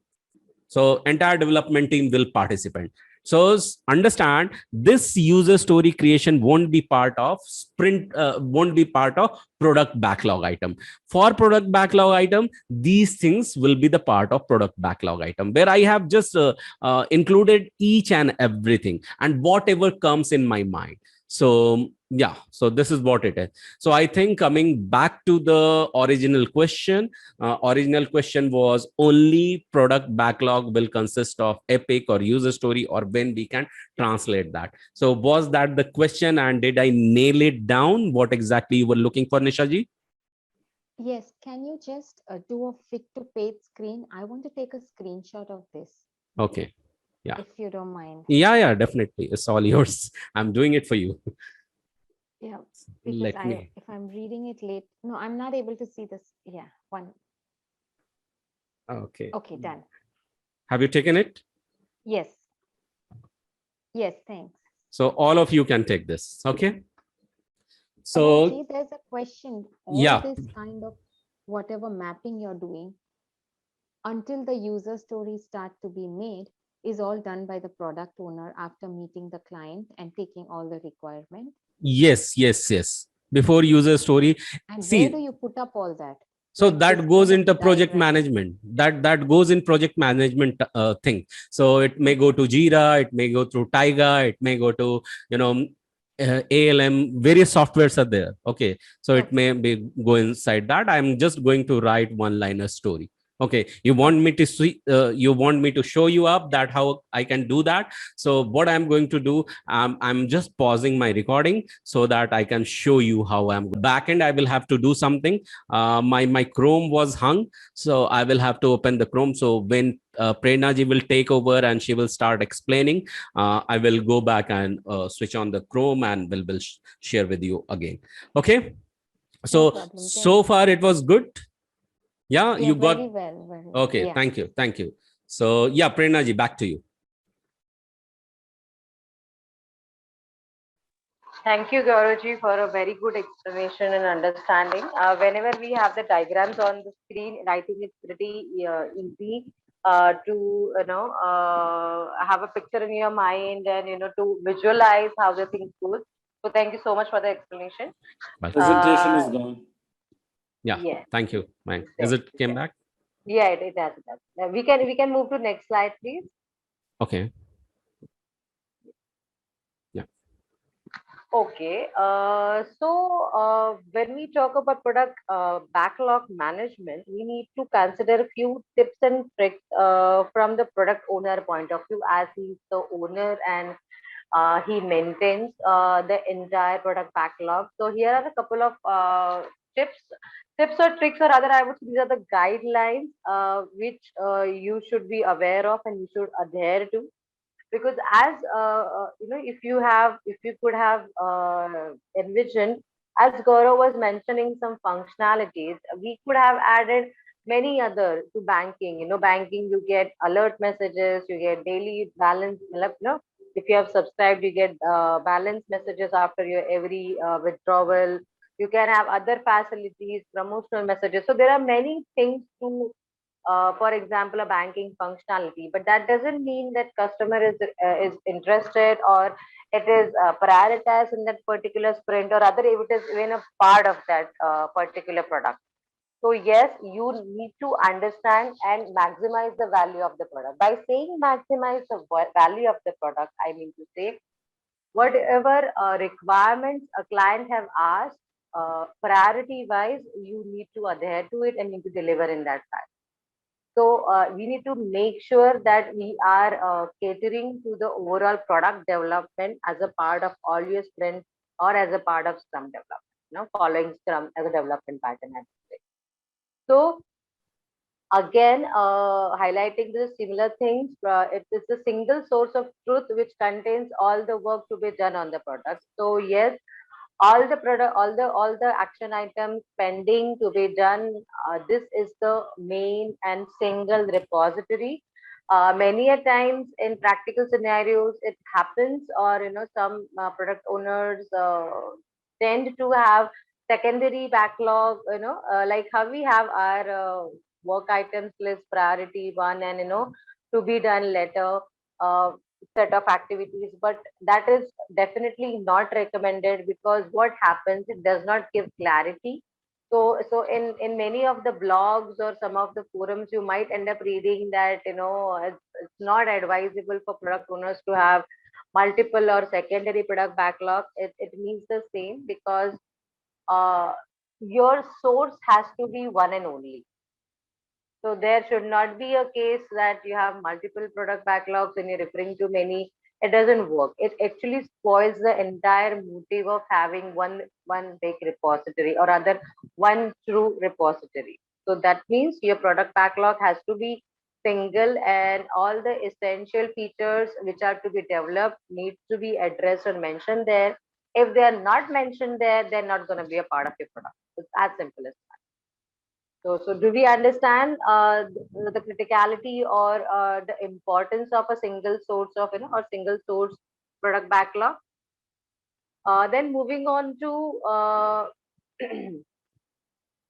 so entire development team will participate. So understand, this user story creation won't be part of sprint, won't be part of product backlog item. For product backlog item, these things will be the part of product backlog item, where I have just included each and everything and whatever comes in my mind. So yeah, so this is what it is. So I think coming back to the original question was only product backlog will consist of epic or user story, or when we can translate that. So was that the question, and did I nail it down what exactly you were looking for, Nisha ji? Yes, can you just do a fit to paid screen? I want to take a screenshot of this. Okay, yeah, if you don't mind. Yeah, definitely, it's all yours. I'm doing it for you. Yeah, because if I'm reading it late, no, I'm not able to see this. Yeah, one. Okay, done. Have you taken it? Yes, thanks. So all of you can take this. Okay, so there's a question. This kind of whatever mapping you're doing, until the user stories start to be made, is all done by the product owner after meeting the client and taking all the requirements. Yes. Before user story. And where do you put up all that? So that goes into project management. That goes in project management thing. So it may go to Jira, it may go through Taiga, it may go to ALM. Various softwares are there. Okay, so it may be go inside that. I'm just going to write one-liner story. Okay, you want me to see, you want me to show you up that how I can do that. So what I'm going to do, I'm just pausing my recording so that I can show you how I'm back end. I will have to do something. My Chrome was hung, so I will have to open the Chrome. So when Prerna ji will take over and she will start explaining, I will go back and switch on the Chrome and will share with you again. Okay. No So problem. so far it was good. Yeah, Yeah, you got. very well. Very well. Okay, Yeah. thank you. Thank you. So, yeah, Prerna ji, back to you. Thank you, Gauraji, for a very good explanation and understanding. Whenever we have the diagrams on the screen, I think it's pretty easy to have a picture in your mind and to visualize how the things goes. So thank you so much for the explanation. Presentation is gone. Yeah, Yes, thank you, man. it's Is there, it it's came there. back? Yeah, it has. It has. We can move to next slide, please. Okay. Yeah. Okay, when we talk about product backlog management, we need to consider a few tips and tricks from the product owner point of view, as he's the owner and he maintains the entire product backlog. So here are a couple of tips or tricks, or rather, I would say these are the guidelines which you should be aware of and you should adhere to, because as if you could have envisioned, as Gaurav was mentioning some functionalities, we could have added many other to banking. Banking, you get alert messages, you get daily balance, if you have subscribed, you get balance messages after your every withdrawal. You can have other facilities, promotional messages. So there are many things to, for example, a banking functionality, but that doesn't mean that customer is interested or it is prioritized in that particular sprint, or rather if it is even a part of that particular product. So yes, you need to understand and maximize the value of the product. By saying maximize the value of the product, I mean to say whatever requirements a client have asked, priority wise, you need to adhere to it and need to deliver in that time. So we need to make sure that we are catering to the overall product development as a part of all your sprint or as a part of Scrum development, following Scrum as a development pattern, I would say. So again, highlighting the similar things, it is a single source of truth which contains all the work to be done on the product. So yes, all the product, all the action items pending to be done, this is the main and single repository. Many a times in practical scenarios it happens, or some product owners tend to have secondary backlog, like how we have our work items list, priority one, and to be done later, uh, set of activities, but that is definitely not recommended, because what happens, it does not give clarity. So in many of the blogs or some of the forums, you might end up reading that it's not advisable for product owners to have multiple or secondary product backlog. It means the same, because uh, your source has to be one and only. So there should not be a case that you have multiple product backlogs and you're referring to many. It doesn't work. It actually spoils the entire motive of having one big repository, or rather one true repository. So that means your product backlog has to be single, and all the essential features which are to be developed needs to be addressed and mentioned there. If they are not mentioned there, they're not going to be a part of your product. It's as simple as that. So do we understand the criticality or the importance of a single source of, or single source product backlog? Then moving on to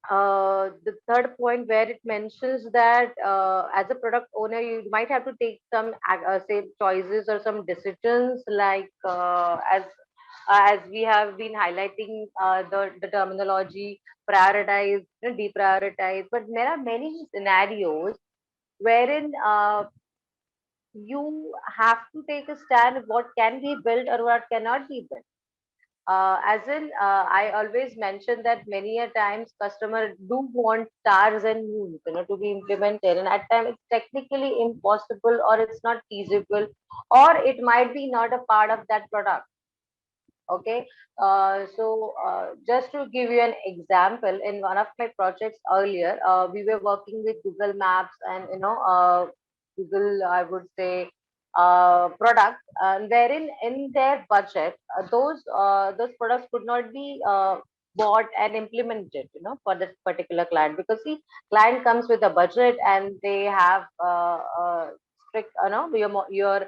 the third point, where it mentions that as a product owner, you might have to take some, say, choices or some decisions, like as we have been highlighting the terminology prioritize, deprioritize, but there are many scenarios wherein you have to take a stand what can be built or what cannot be built. As in, I always mention that many a times customer do want stars and moons, to be implemented, and at times it's technically impossible, or it's not feasible, or it might be not a part of that product. Okay, just to give you an example, in one of my projects earlier, we were working with Google Maps and Google, I would say, product, wherein in their budget, those products could not be bought and implemented, for that particular client, because see, client comes with a budget and they have strict, your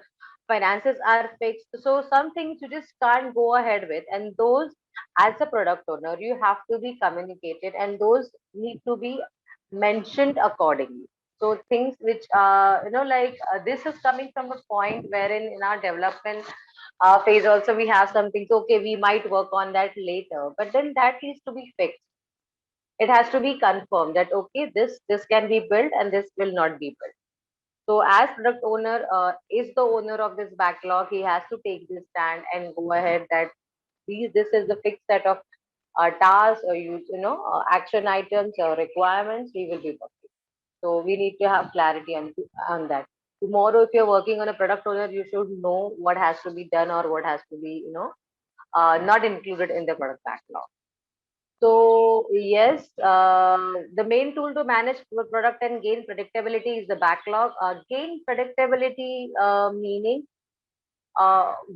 finances are fixed. So some things you just can't go ahead with, and those, as a product owner, you have to be communicated, and those need to be mentioned accordingly. So things which like this is coming from a point wherein in our development phase also we have some things. Okay, we might work on that later, but then that needs to be fixed. It has to be confirmed that okay, this can be built and this will not be built. So as product owner is the owner of this backlog, he has to take this stand and go ahead that this is the fixed set of tasks, or action items or requirements we will be working. So we need to have clarity on that. Tomorrow, if you're working on a product owner, you should know what has to be done or what has to be, not included in the product backlog. So yes, the main tool to manage product and gain predictability is the backlog. Gain predictability meaning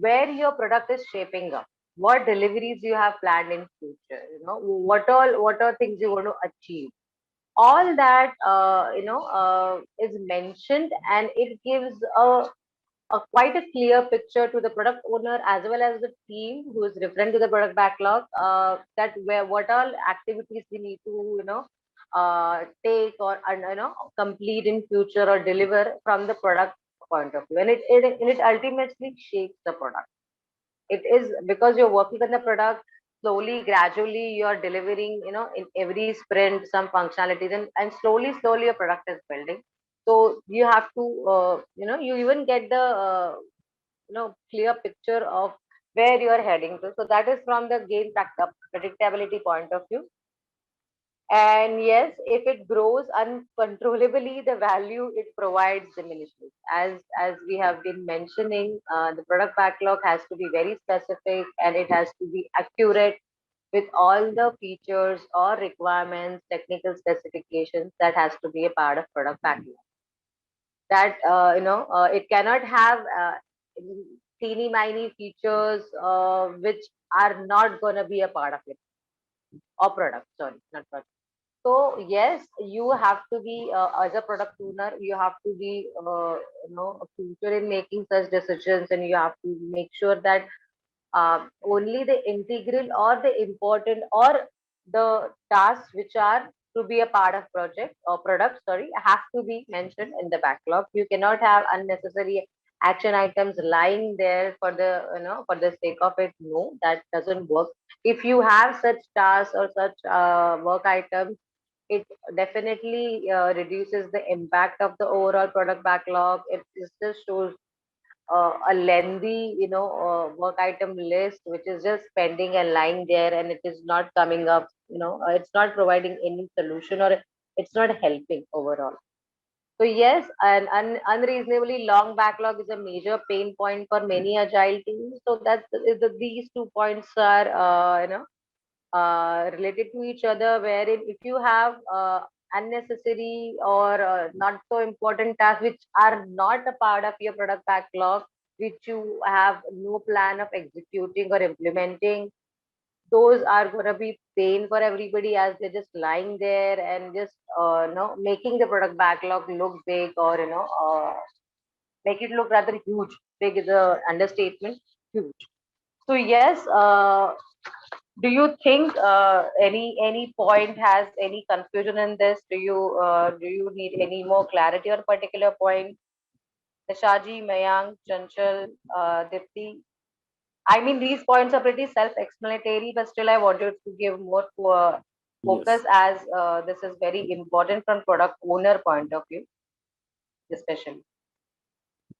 where your product is shaping up, what deliveries you have planned in future, what are things you want to achieve. All that is mentioned, and it gives a quite a clear picture to the product owner as well as the team who is referring to the product backlog, that where what all activities we need to take or complete in future or deliver from the product point of view, and it ultimately shapes the product. It is because you're working on the product slowly, gradually you are delivering, in every sprint some functionalities, and slowly your product is building. So you have to you even get the clear picture of where you are heading to. So that is from the gain predictability point of view. And yes, if it grows uncontrollably, the value it provides diminishes. As we have been mentioning, the product backlog has to be very specific and it has to be accurate with all the features or requirements, technical specifications that has to be a part of product backlog. That it cannot have teeny miny features which are not going to be a part of it, or product. Sorry, not product. So yes, you have to be as a product owner, you have to be a future in making such decisions, and you have to make sure that only the integral or the important or the tasks which are to be a part of project or product, sorry, have to be mentioned in the backlog. You cannot have unnecessary action items lying there for the for the sake of it. No, that doesn't work. If you have such tasks or such work items, it definitely reduces the impact of the overall product backlog. It just shows a lengthy, work item list, which is just pending and lying there, and it is not coming up. It's not providing any solution, or it's not helping overall. So yes, an unreasonably long backlog is a major pain point for many agile teams. So these 2 points are, related to each other, wherein if you have unnecessary or not so important tasks which are not a part of your product backlog, which you have no plan of executing or implementing, those are going to be pain for everybody, as they're just lying there and just making the product backlog look big, or make it look rather huge. Big is a understatement. Huge. So yes, do you think any point has any confusion in this? Do you need any more clarity on particular point? Nishaji, Mayank, Chanchal, Dipti. I mean, these points are pretty self-explanatory, but still, I wanted to give more focus, Yes. as this is very important from product owner point of view, especially.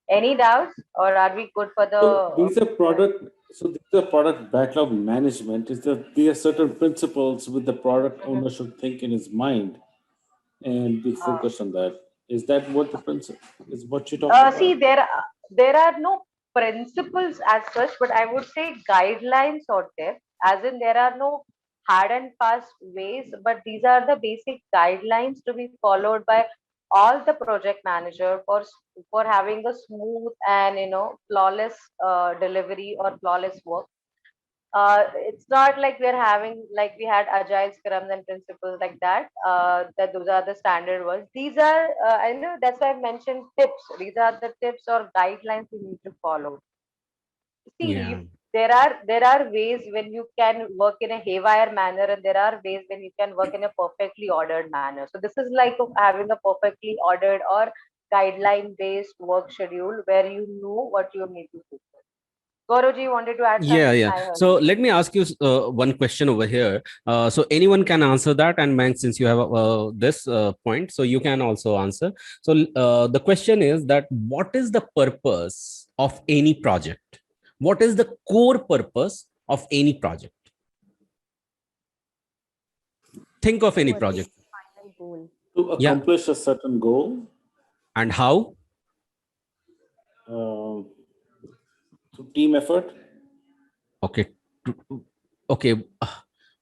Any doubts, or are we good for So the? these are product So these are product backlog management. Is that there are certain principles with the product owner should think in his mind and be focused on that. Is that what the principle is? What you're talking See, about? there are no principles as such, but I would say guidelines or tips, as in there are no hard and fast ways, but these are the basic guidelines to be followed by all the project manager for having a smooth and flawless delivery or flawless work. It's not like we're having like we had agile scrums and principles like that. That those are the standard ones. These are I know that's why I mentioned tips. These are the tips or guidelines you need to follow. See, Yeah. there are ways when you can work in a haywire manner, and there are ways when you can work in a perfectly ordered manner. So this is like having a perfectly ordered or guideline based work schedule where you know what you need to do. Gauravji wanted to add Yeah, something. yeah. I heard So you. let me ask you one question over here. So anyone can answer that, and Mank, since you have this point, so you can also answer. So the question is that what is the purpose of any project? What is the core purpose of any project? Think of any To achieve project. the final goal. To Yeah, accomplish a certain goal, and how? uh, through team effort. Okay, okay,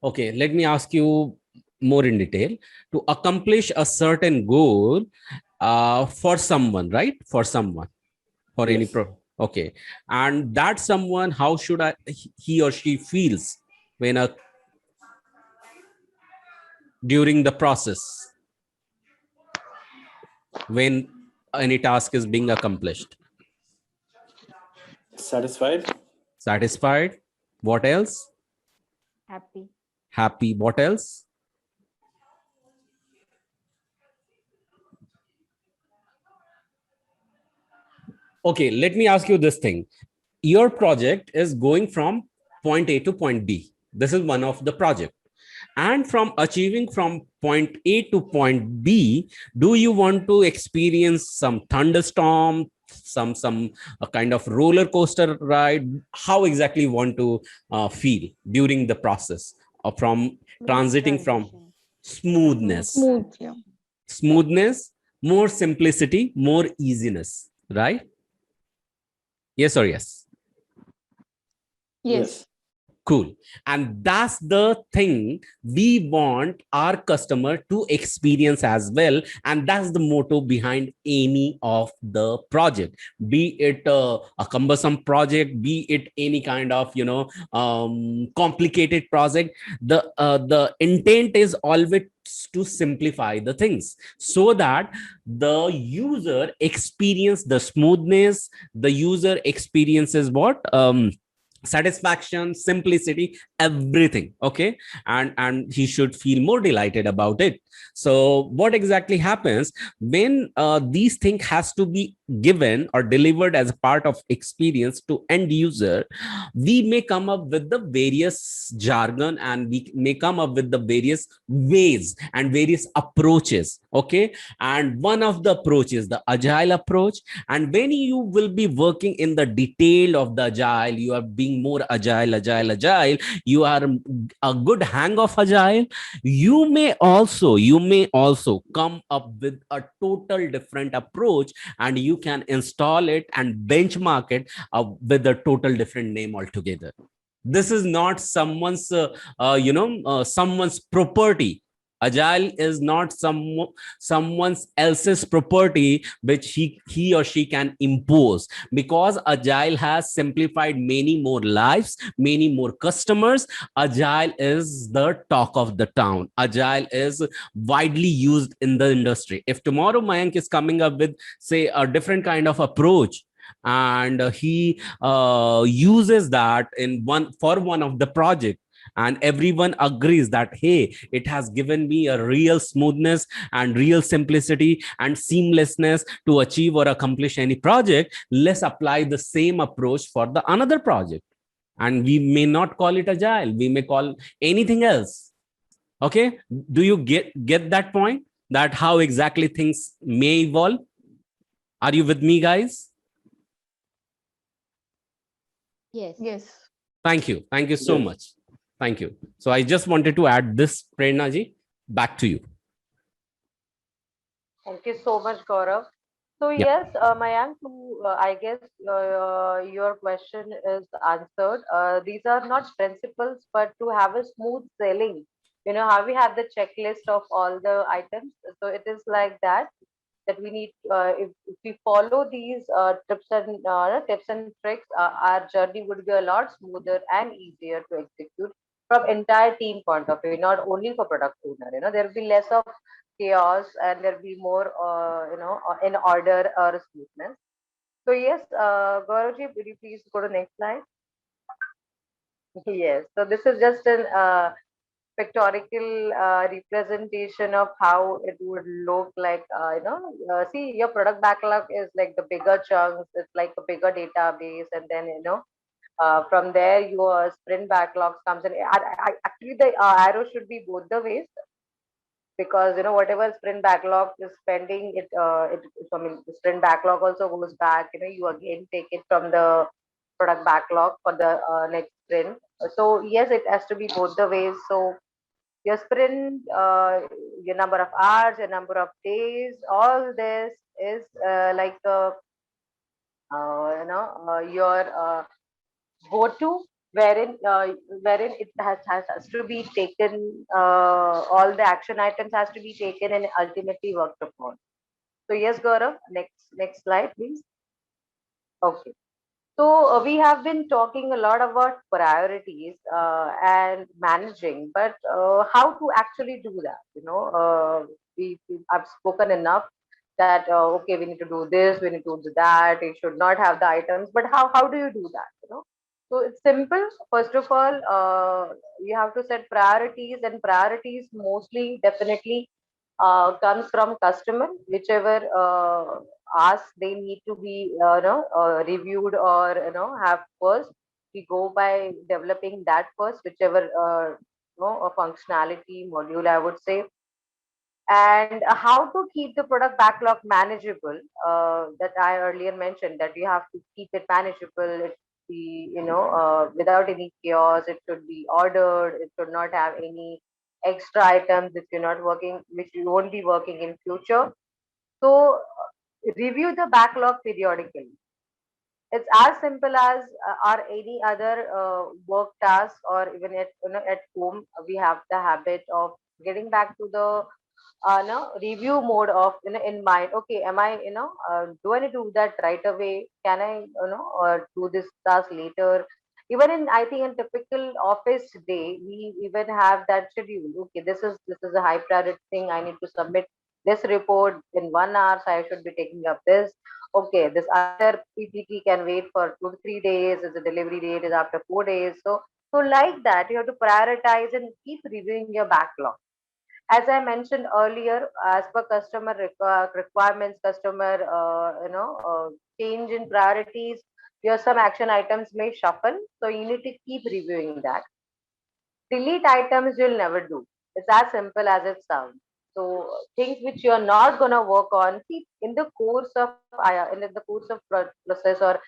okay. Let me ask you more in detail. To accomplish a certain goal, for someone, right? For someone, for any Yes. pro. Okay, and that someone, how should he or she feels when during the process when any task is being accomplished? Satisfied. Satisfied. What else? Happy. Happy. What else? Okay, let me ask you this thing. Your project is going from point A to point B. This is one of the project. And from achieving from point A to point B, do you want to experience some thunderstorm, some a kind of roller coaster ride? How exactly you want to feel during the process of from Smooth transiting from transition. Smooth smoothness, Smooth, yeah. transition. smoothness, more simplicity, more easiness, right? Yes or yes? Yes. Yes. Cool. And that's the thing we want our customer to experience as well. And that's the motto behind any of the project, be it a cumbersome project, be it any kind of, complicated project. The intent is always to simplify the things so that the user experience the smoothness, the user experiences what satisfaction, simplicity, everything. Okay, and he should feel more delighted about it. So what exactly happens when these things has to be given or delivered as a part of experience to end user? We may come up with the various jargon, and we may come up with the various ways and various approaches. Okay, and one of the approaches, the agile approach. And when you will be working in the detail of the agile, you are being more agile, you are a good hang of agile. You may also come up with a total different approach, and you can install it and benchmark it with a total different name altogether. This is not someone's property. Agile is not someone else's property which he or she can impose, because agile has simplified many more lives, many more customers. Agile is the talk of the town. Agile is widely used in the industry. If tomorrow Mayank is coming up with, say, a different kind of approach, and he uses that in one of the project, and everyone agrees that, hey, it has given me a real smoothness and real simplicity and seamlessness to achieve or accomplish any project, let's apply the same approach for the another project. And we may not call it agile, we may call anything else. Okay, do you get that point, that how exactly things may evolve? Are you with me, guys? Yes. Yes. Thank you. Thank you so much. Thank you. So I just wanted to add this, Prerna ji. Back to you. Thank you so much, Gaurav. So yes, Mayank, I guess your question is answered. These are not principles, but to have a smooth selling, how we have the checklist of all the items. So it is like that we need, if we follow these tips and tricks, our journey would be a lot smoother and easier to execute from entire team point of view, not only for product owner. There will be less of chaos and there'll be more, in order or smoothness. So yes, Gauravji, would you please go to next slide? Yes. So this is just an pictorial representation of how it would look like. See, your product backlog is like the bigger chunks. It's like a bigger database, and then from there your sprint backlogs comes in. Actually, the arrow should be both the ways, because whatever sprint backlog is pending, I mean, the sprint backlog also goes back. You again take it from the product backlog for the next sprint. So yes, it has to be both the ways. So your sprint, your number of hours, your number of days, all this is like your go-to, wherein it has to be taken. All the action items has to be taken and ultimately worked upon. So yes, Gaurav, next slide, please. Okay. So we have been talking a lot about priorities and managing, but how to actually do that? I've spoken enough that okay, we need to do this, we need to do that. You should not have the items, but how do you do that? So it's simple. First of all, you have to set priorities, and priorities mostly definitely comes from customer, whichever ask they need to be reviewed or have first. We go by developing that first, whichever a functionality module, I would say. And how to keep the product backlog manageable, that I earlier mentioned, that you have to keep it manageable. It be without any chaos. It should be ordered. It should not have any extra items which you're not working, which you won't be working in future. So review the backlog periodically. It's as simple as or any other work task, or even at home we have the habit of getting back to the no review mode of in mind. Okay, am I do I need to do that right away? Can I do this task later? Even in, I think, in typical office day, we even have that schedule. Okay, this is a high priority thing. I need to submit this report in 1 hour, so I should be taking up this. Okay, this other PPT can wait for 2 to 3 days. The delivery date is after 4 days. So like that, you have to prioritize and keep reviewing your backlog. As I mentioned earlier, as per customer requirements, customer change in priorities, your some action items may shuffle. So you need to keep reviewing that. Delete items you'll never do. It's as simple as it sounds. So things which you're not gonna work on, see, in the course of process or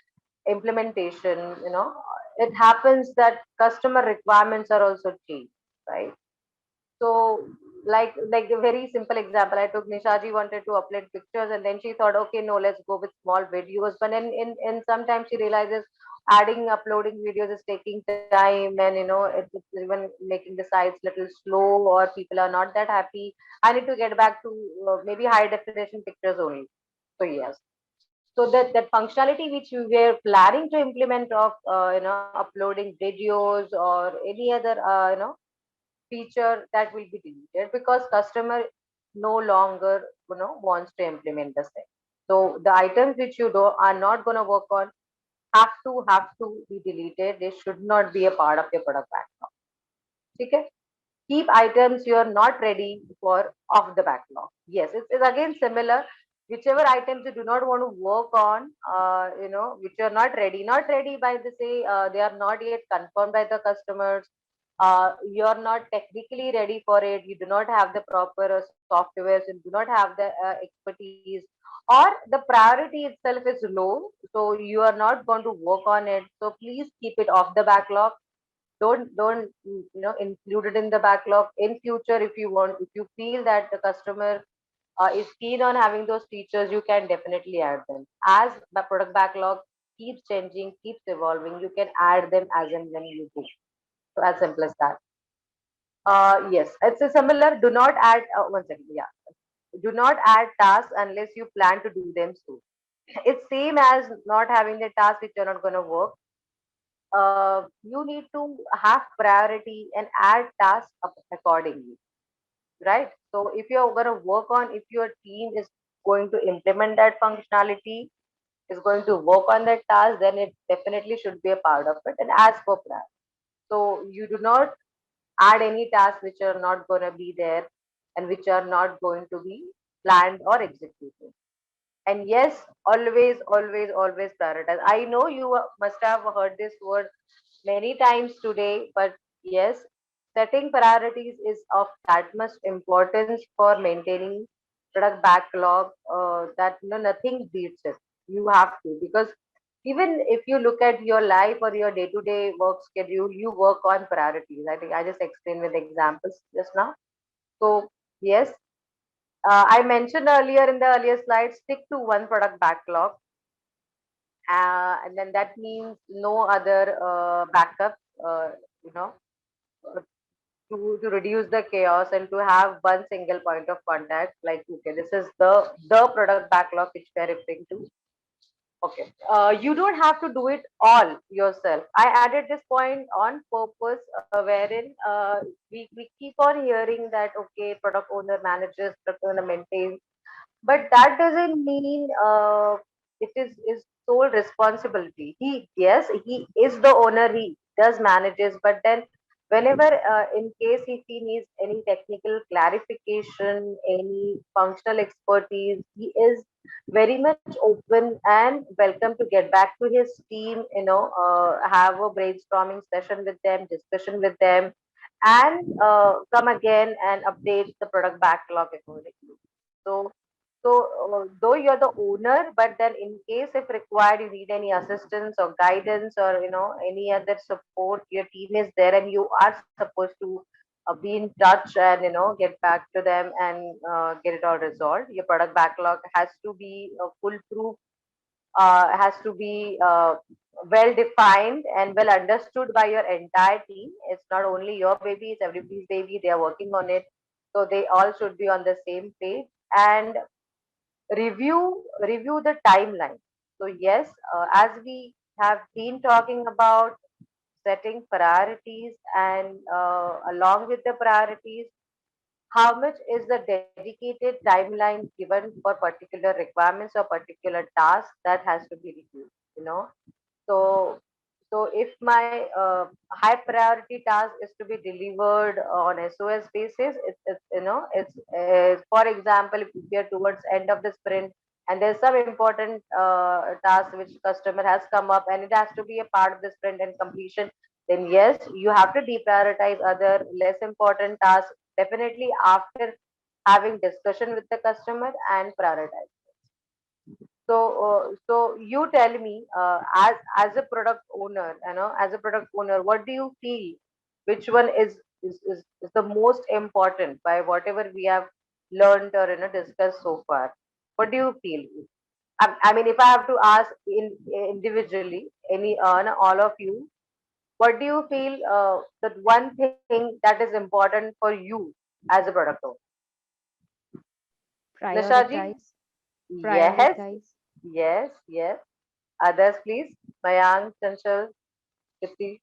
implementation, it happens that customer requirements are also changed, right? So like a very simple example, I took Nishaji wanted to upload pictures, and then she thought, okay, no, let's go with small videos. But then in sometimes she realizes adding uploading videos is taking time, and it's even making the sites little slow, or people are not that happy. I need to get back to maybe high definition pictures only. So yes. So that functionality which we were planning to implement of uploading videos or any other feature, that will be deleted because customer no longer wants to implement the same. So the items which you do are not going to work on have to be deleted. They should not be a part of your product backlog. Okay. Keep items you are not ready for off the backlog. Yes, it's again similar. Whichever items you do not want to work on, which are not ready by the say, they are not yet confirmed by the customers. You're not technically ready for it. You do not have the proper softwares, and do not have the expertise, or the priority itself is low. So you are not going to work on it. So please keep it off the backlog. don't include it in the backlog. In future, if you want, if you feel that the customer is keen on having those features, you can definitely add them. As the product backlog keeps changing, keeps evolving, you can add them as and when you do. So as simple as that. Yes, it's a similar. Do not add. One second. Yeah, do not add tasks unless you plan to do them soon. It's same as not having the tasks which are not going to work. You need to have priority and add tasks accordingly, right? So if you're going to work on, if your team is going to implement that functionality, is going to work on that task, then it definitely should be a part of it and ask for priority. So you do not add any tasks which are not going to be there and which are not going to be planned or executed. And yes, always prioritize. I know you must have heard this word many times today, but yes, setting priorities is of that much importance for maintaining product backlog, that nothing beats it. You have to, because even if you look at your life or your day-to-day work schedule, you work on priorities. I think I just explained with examples just now. So yes, I mentioned earlier in the earlier slide, stick to one product backlog, and then that means no other backups. You know, uh, to reduce the chaos and to have one single point of contact. Like, okay, this is the product backlog which we are referring to. Okay. You don't have to do it all yourself. I added this point on purpose, wherein we keep on hearing that, okay, product owner manages, product owner maintains, but that doesn't mean it is sole responsibility. Yes, he is the owner, he does manages, but then whenever in case if he needs any technical clarification, any functional expertise, he is very much open and welcome to get back to his team, have a brainstorming session with them, discussion with them, and come again and update the product backlog accordingly. So though you're the owner, but then in case if required, you need any assistance or guidance or any other support, your team is there, and you are supposed to be in touch and get back to them and get it all resolved. Your product backlog has to be foolproof, has to be well defined and well understood by your entire team. It's not only your baby, it's everybody's baby. They are working on it, so they all should be on the same page. And review the timeline. So yes, as we have been talking about setting priorities, and along with the priorities, how much is the dedicated timeline given for particular requirements or particular tasks, that has to be reviewed, so if my high priority task is to be delivered on SOS basis, it's for example, if we are towards end of the sprint and there's some important task which customer has come up and it has to be a part of the sprint and completion, then yes, you have to deprioritize other less important tasks, definitely after having discussion with the customer and prioritize. So you tell me, as a product owner, what do you feel? Which one is the most important by whatever we have learned or discussed so far? What do you feel? I mean, if I have to ask individually, all of you, what do you feel that one thing that is important for you as a product owner? Nishaji? Prioritize. Yes, Prioritize. yes. Others, please. Mayank, Chanchal, Kiti.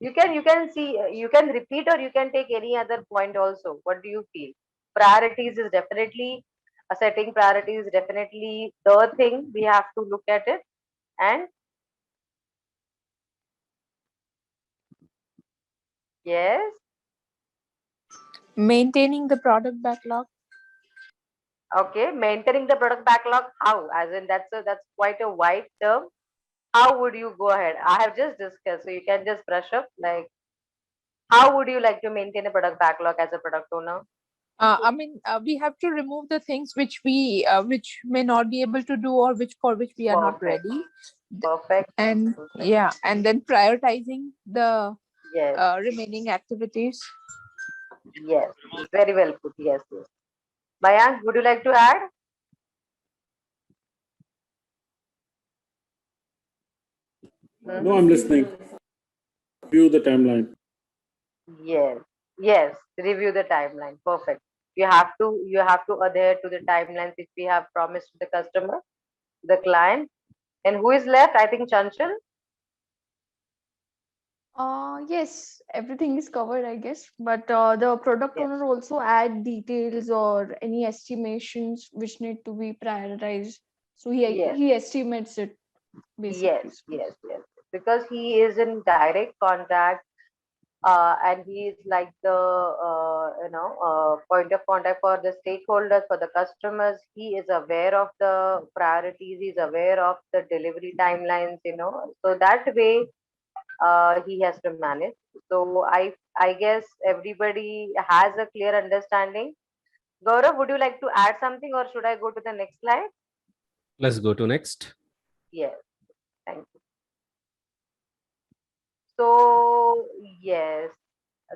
You can see, you can repeat or you can take any other point also. What do you feel? Priorities is definitely, setting priorities is definitely the thing we have to look at it. And yes, Maintaining the product backlog. okay, maintaining the product backlog. How? As in that's quite a wide term. How would you go ahead? I have just discussed, so you can just brush up. Like, how would you like to maintain a product backlog as a product owner? I mean, we have to remove the things which we which may not be able to do, or for which we are not Perfect. ready. Perfect. And Perfect. yeah, and then prioritizing the Yes. remaining activities. Yes. Very well put. Yes. Yes. Mayank, would you like to add? No, I'm listening. View the timeline. Yes. Yes. Review the timeline. Perfect. You have to adhere to the timelines which we have promised to the customer, the client. And who is left? I think Chanchal. Yes, everything is covered, I guess. But the product Yes. owner also add details or any estimations which need to be prioritized. So Yes. he estimates it Yes. basically. Yes. Yes. Because he is in direct contact, and he is like the point of contact for the stakeholders, for the customers. He is aware of the priorities. He's aware of the delivery timelines. So that way, he has to manage. So I guess everybody has a clear understanding. Gaurav, would you like to add something, or should I go to the next slide? Let's go to next. Yes, thank you. So yes,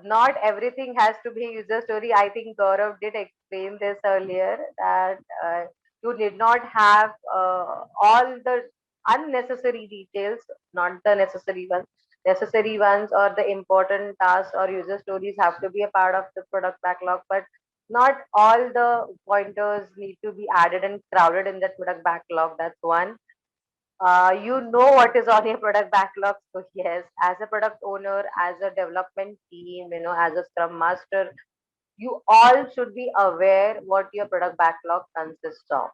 not everything has to be user story. I think Gaurav did explain this earlier, that you need not have all the unnecessary details, not the necessary ones. Necessary ones or the important tasks or user stories have to be a part of the product backlog, but not all the pointers need to be added and crowded in the product backlog. That's one. You know what is on your product backlog. So yes, as a product owner, as a development team, as a scrum master, you all should be aware what your product backlog consists of.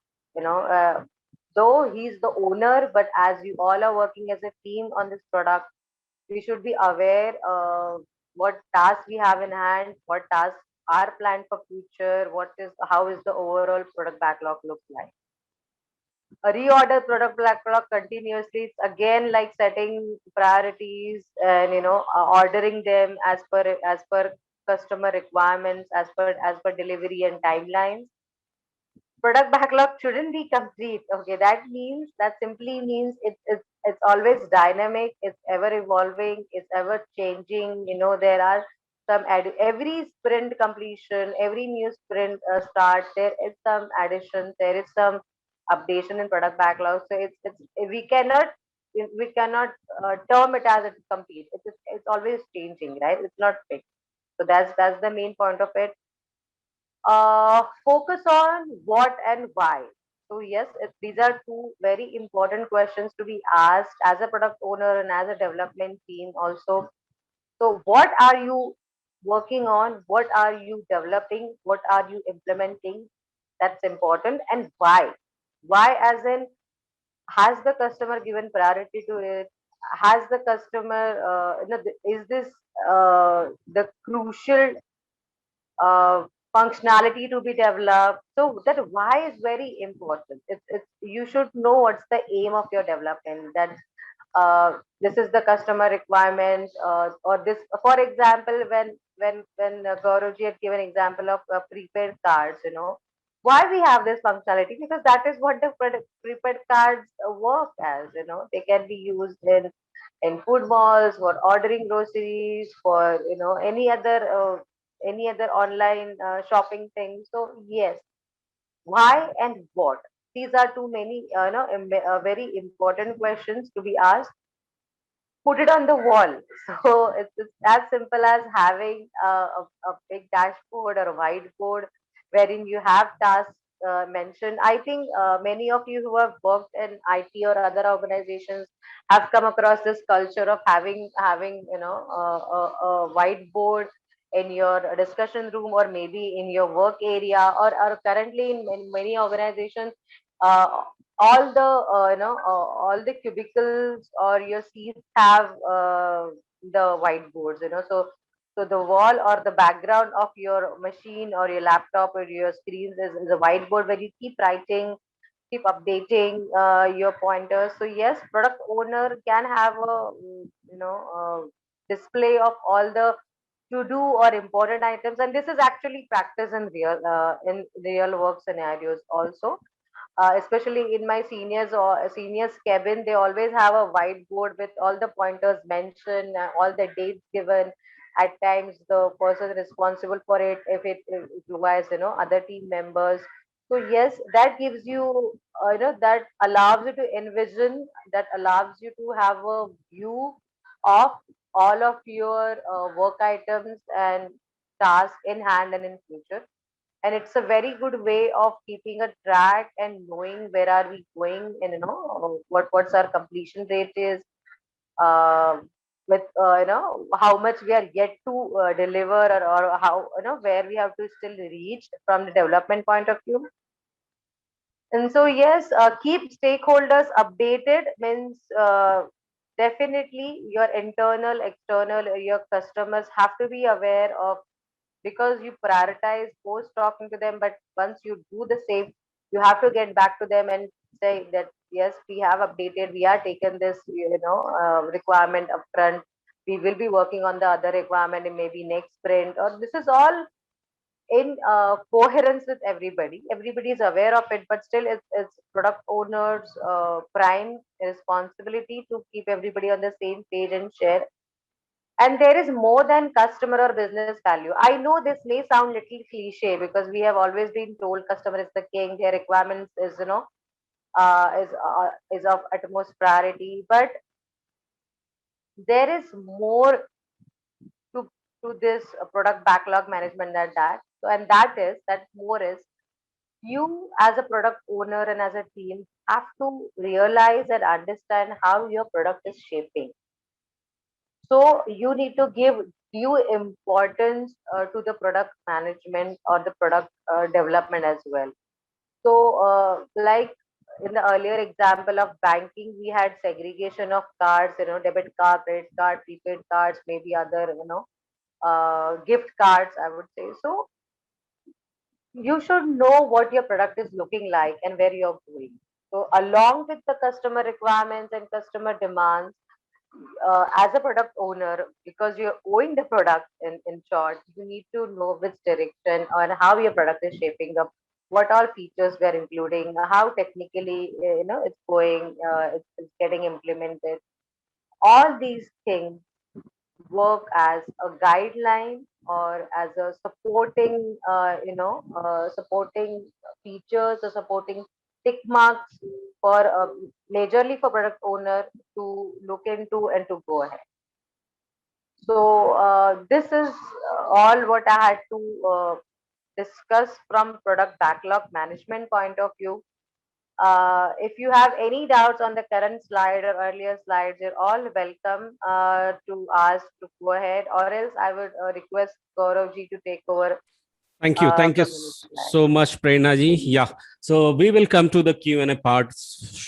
Though he's the owner, but as you all are working as a team on this product, we should be aware what tasks we have in hand, what tasks are planned for future, how is the overall product backlog looks like. A reorder product backlog continuously. It's again like setting priorities and ordering them as per customer requirements, as per delivery and timelines. Product backlog shouldn't be complete. Okay, that simply means it's always dynamic, it's ever evolving, it's ever changing. There are every sprint completion, every new sprint start, there is some addition, there is some updation in product backlog. So it's we cannot term it as it's complete. It's always changing, right? It's not fixed. So that's the main point of it. Focus on what and why. So yes, these are two very important questions to be asked as a product owner and as a development team also. So what are you working on? What are you developing? What are you implementing? That's important. And why? Why, as in, has the customer given priority to it? Has the customer, is this the crucial functionality to be developed? So that why is very important. It's you should know what's the aim of your development. That this is the customer requirement, or this, for example, when Gauravji had given example of prepaid cards. Why we have this functionality, because that is what the prepaid cards work as. They can be used in food malls, for ordering groceries, for any other online shopping thing. So yes, why and what, these are too many very important questions to be asked. Put it on the wall. So it's as simple as having a big dashboard or a whiteboard wherein you have tasks mentioned. I think many of you who have worked in IT or other organizations have come across this culture of having a whiteboard in your discussion room, or maybe in your work area, or currently in many organizations, uh, all the cubicles or your seats have the whiteboards. So the wall or the background of your machine or your laptop or your screens is a whiteboard where you keep writing, keep updating your pointers. So yes, product owner can have a display of all the to do or important items. And this is actually practice in real work scenarios also. Especially in my seniors cabin, they always have a whiteboard with all the pointers mentioned, all the dates given. At times, the person responsible for it, if it requires, other team members. So yes, that gives you, that allows you to envision, that allows you to have a view of all of your work items and tasks in hand and in future. And it's a very good way of keeping a track and knowing where are we going, and what's our completion rate is, uh, with how much we are yet to deliver, or how, where we have to still reach from the development point of view. And so yes, keep stakeholders updated means, definitely your internal, external, your customers have to be aware of, because you prioritize post talking to them, but once you do the same, you have to get back to them and say that yes, we have updated, we are taken this, requirement upfront, we will be working on the other requirement in maybe next sprint, or this is all in coherence with everybody is aware of it, but still it's product owners prime responsibility to keep everybody on the same page and share. And there is more than customer or business value. I know this may sound little cliche, because we have always been told customer is the king, their requirements is, is of utmost priority, but there is more to this product backlog management than that. So, and that more is, you as a product owner and as a team have to realize and understand how your product is shaping. So you need to give due importance to the product management or the product development as well. So, like in the earlier example of banking, we had segregation of cards, debit card, credit card, prepaid cards, maybe other, gift cards, I would say. So you should know what your product is looking like and where you're going. So, along with the customer requirements and customer demands, as a product owner, because you're owning the product, in short, you need to know which direction or how your product is shaping up, what all features we are including, how technically, it's going, it's getting implemented. All these things work as a guideline or as a supporting, supporting features or supporting tick marks for, majorly for product owner to look into and to go ahead. So this is all what I had to discuss from product backlog management point of view. If you have any doubts on the current slide or earlier slides, you're all welcome to ask to go ahead, or else I would request Gaurav ji to take over. Thank you. Thank you so much, Prerna ji. Yeah. So we will come to the Q&A part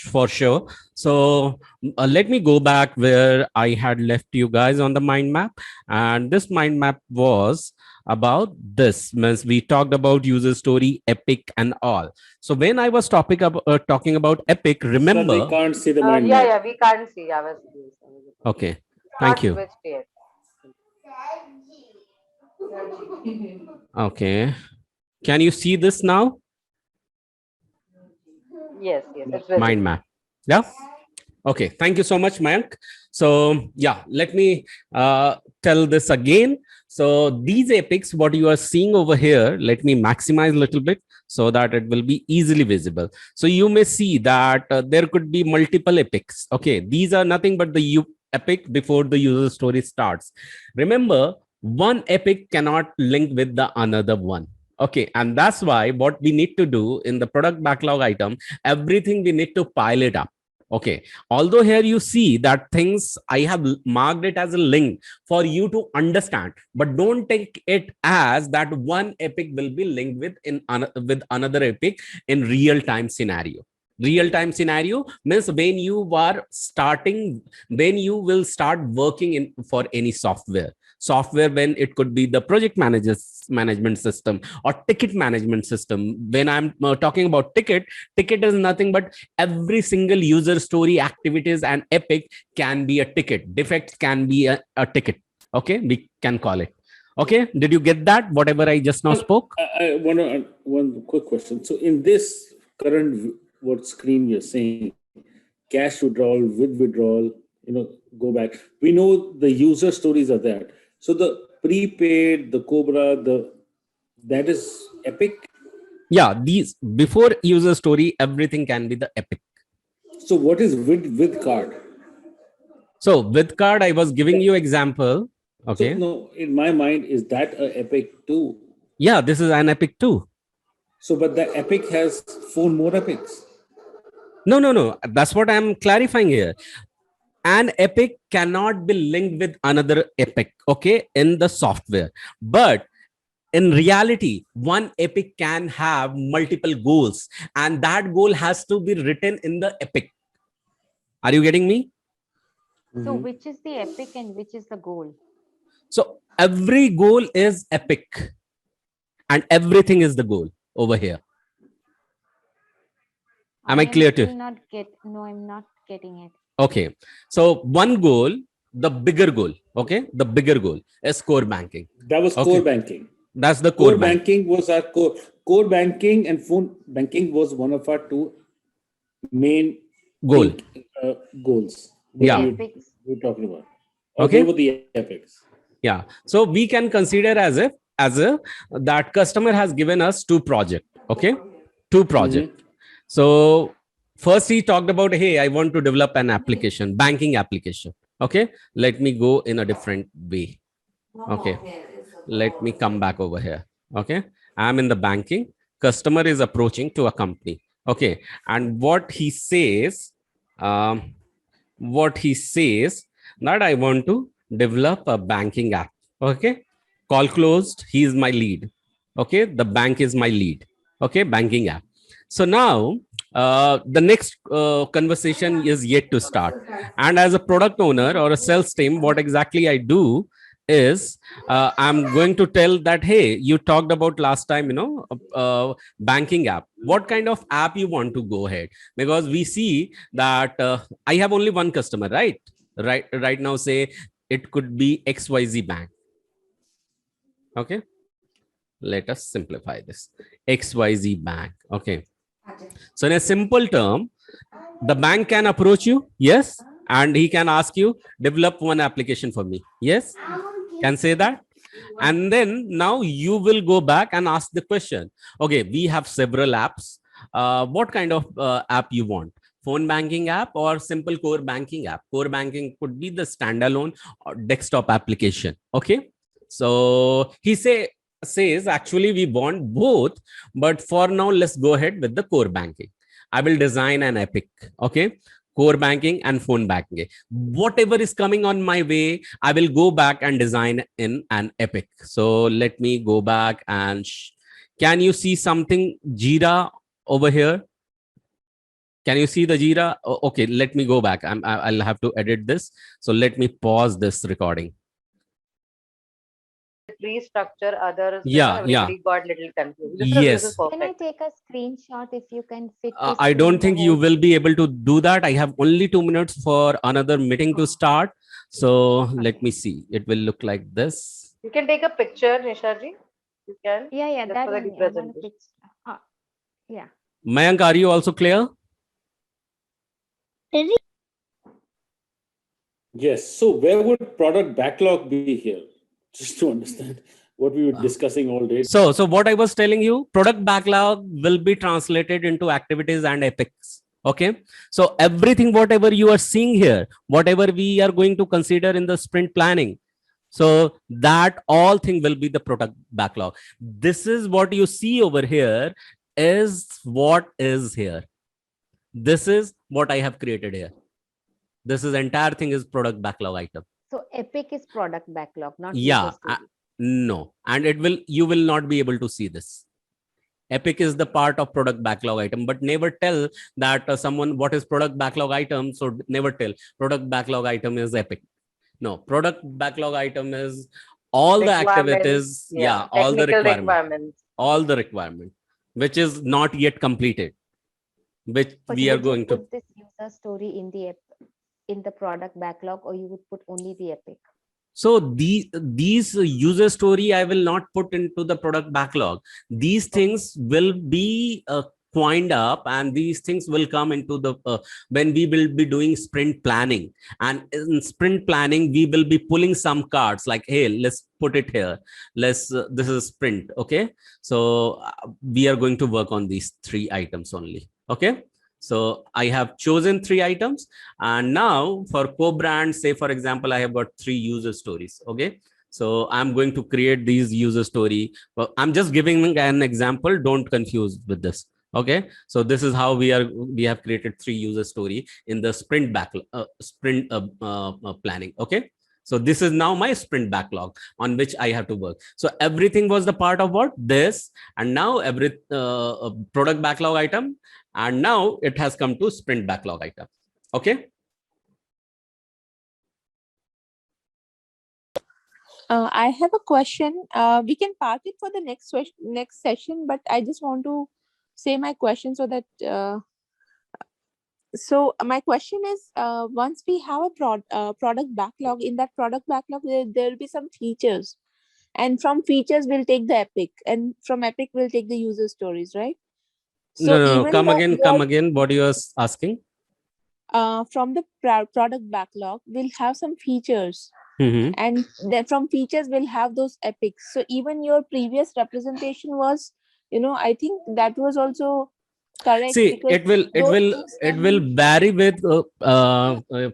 for sure. So let me go back where I had left you guys on the mind map. And this mind map was about this. Means we talked about user story, Epic, and all. So when I was talking about Epic, remember. Sir, we can't see the mind map. Yeah, yeah, we can't see. Okay. Thank you. Okay. Can you see this now? Yes, it's mind map. Yeah. Okay. Thank you so much, Mayank. So yeah, let me tell this again. So these epics, what you are seeing over here, let me maximize a little bit so that it will be easily visible. So you may see that there could be multiple epics. Okay. These are nothing but the epic before the user story starts. Remember, one epic cannot link with the another one. Okay. And that's why what we need to do in the product backlog item, everything we need to pile it up. Okay. Although here you see that things I have marked it as a link for you to understand, but don't take it as that one epic will be linked with with another epic in real-time scenario. Real-time scenario means when you are starting, when you will start working in for any software, when it could be the project management system or ticket management system. When I'm talking about ticket is nothing but every single user story activities, and epic can be a ticket, defects can be a ticket. Okay, we can call it. Okay, did you get that? Whatever I just now spoke? I want to one quick question. So in this current what screen you're saying, cash withdrawal, with withdrawal, go back. We know the user stories are there. So the prepaid, the Cobra, that is Epic. Yeah, these before user story, everything can be the Epic. So what is with card? So with card, I was giving you example. Okay. So, no, in my mind, is that a Epic too? Yeah, this is an Epic too. So, but the Epic has 4 more Epics. No. That's what I'm clarifying here. An Epic cannot be linked with another Epic, okay, in the software. But in reality, one Epic can have multiple goals, and that goal has to be written in the Epic. Are you getting me? So which is the Epic and which is the goal? So every goal is Epic and everything is the goal over here. Am I clear to you? No, I'm not getting it. Okay. So one goal, the bigger goal, okay? The bigger goal is core banking. That was core banking. That's the core banking was our core banking, and phone banking was one of our 2 main goals. Yeah. We're talking about. Okay. With the Epics. Yeah. So we can consider as if that customer has given us 2 projects. Okay. 2 projects. So first he talked about, hey, I want to develop an application, banking application. Okay. Let me go in a different way. Okay. Let me come back over here. Okay. I'm in the banking. Customer is approaching to a company. Okay. And what he says that I want to develop a banking app. Okay. Call closed. He is my lead. Okay. The bank is my lead. Okay. Banking app. So now the next conversation is yet to start. And as a product owner or a sales team, what exactly I do is I'm going to tell that, hey, you talked about last time, banking app. What kind of app you want to go ahead? Because we see that I have only one customer, right? Right now, say it could be XYZ Bank. Okay. Let us simplify this. XYZ Bank. Okay. So in a simple term, the bank can approach you. Yes. And he can ask you, develop one application for me. Yes. Can say that. And then now you will go back and ask the question. Okay, we have several apps. What kind of app you want? Phone banking app or simple core banking app? Core banking could be the standalone or desktop application. Okay. So he says actually we want both, but for now let's go ahead with the core banking. I will design an Epic. Okay. Core banking and phone banking. Whatever is coming on my way, I will go back and design in an Epic. So let me go back and can you see something Jira over here? Can you see the Jira? Okay, let me go back. I'll have to edit this. So let me pause this recording. Restructure others. Yeah. Got little confused. Yes. Can I take a screenshot if you can fit? I don't think you will be able to do that. I have only 2 minutes for another meeting to start. So let me see. It will look like this. You can take a picture, Nishaji. You can. Yeah. That one. Yeah. Mayank, are you also clear? Yes. So where would product backlog be here? Just to understand what we were discussing all day. So what I was telling you, product backlog will be translated into activities and epics. Okay. So everything, whatever you are seeing here, whatever we are going to consider in the sprint planning, so that all thing will be the product backlog. This is what you see over here is what is here. This is what I have created here. This is entire thing is product backlog item. So Epic is product backlog, not no, and you will not be able to see this. Epic is the part of product backlog item, but never tell that someone what is product backlog item. So never tell product backlog item is Epic. No, product backlog item is all the activities. Yeah, all the requirements. All the requirement, which is not yet completed, which we are going to put this user story in the product backlog, or you would put only the Epic? So these user story I will not put into the product backlog. These things will be coined up, and these things will come into the when we will be doing sprint planning. And in sprint planning, we will be pulling some cards like, hey, let's put it here. Let's this is sprint. Okay, so we are going to work on these 3 items only. Okay. So I have chosen 3 items, and now for co-brand, say for example, I have got 3 user stories. Okay. So I'm going to create these user story. Well, I'm just giving an example. Don't confuse with this. Okay. So this is how we have created 3 user story in the sprint planning. Okay. So this is now my sprint backlog on which I have to work. So everything was the part of what this, and now every product backlog item, and now it has come to sprint backlog item. Okay. I have a question. We can park it for the next session, but I just want to say my question so that. So my question is, once we have a product backlog, in that product backlog, there will be some features, and from features we'll take the epic, and from epic we'll take the user stories, right? So no. Come again. What you are asking? From the product backlog, we'll have some features. And then from features we'll have those epics. So even your previous representation was, I think that was also correct. See, it will vary with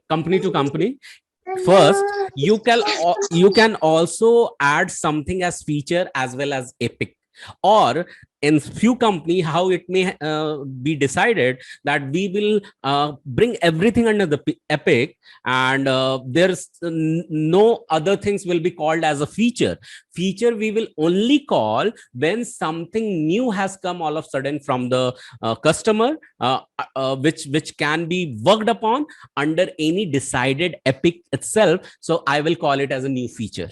company to company. First, you can also add something as feature as well as epic. Or in few company, how it may be decided that we will bring everything under the epic, and there's no other things will be called as a feature. Feature we will only call when something new has come all of a sudden from the customer, which can be worked upon under any decided epic itself. So I will call it as a new feature.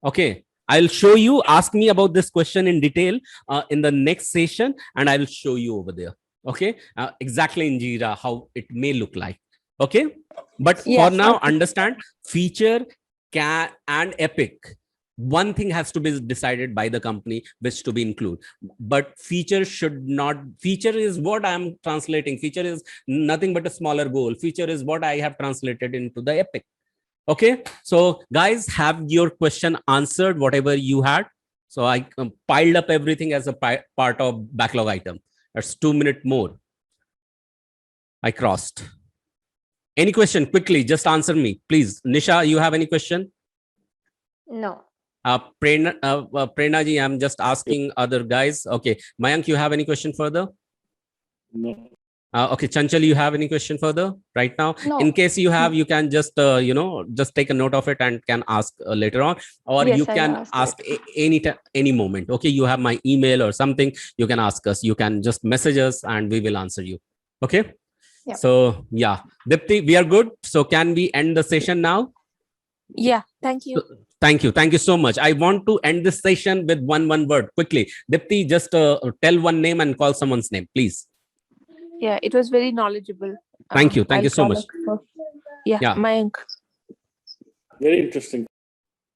Okay. I'll show you. Ask me about this question in detail in the next session, and I will show you over there. Okay, exactly in Jira how it may look like. Okay, but for now, understand feature and epic. One thing has to be decided by the company which to be included, but feature should not. Feature is what I am translating. Feature is nothing but a smaller goal. Feature is what I have translated into the epic. Okay, so guys, have your question answered, whatever you had. So I piled up everything as a part of backlog item. That's 2 minutes more. I crossed. Any question? Quickly, just answer me, please. Nisha, you have any question? No. Prerna ji, I'm just asking other guys. Okay, Mayank, you have any question further? No. Okay, Chanchal, you have any question further right now? No. In case you have, you can just, just take a note of it and can ask later on, or Yes, you can ask any moment. Okay, you have my email or something. You can ask us. You can just message us and we will answer you. Okay. Yeah. So yeah, Dipti, we are good. So can we end the session now? Yeah. Thank you. Thank you. Thank you so much. I want to end this session with one word quickly. Dipti, just tell one name and call someone's name, please. Yeah, it was very knowledgeable. Thank you. Thank you so much. Yeah, Mayank. Very interesting.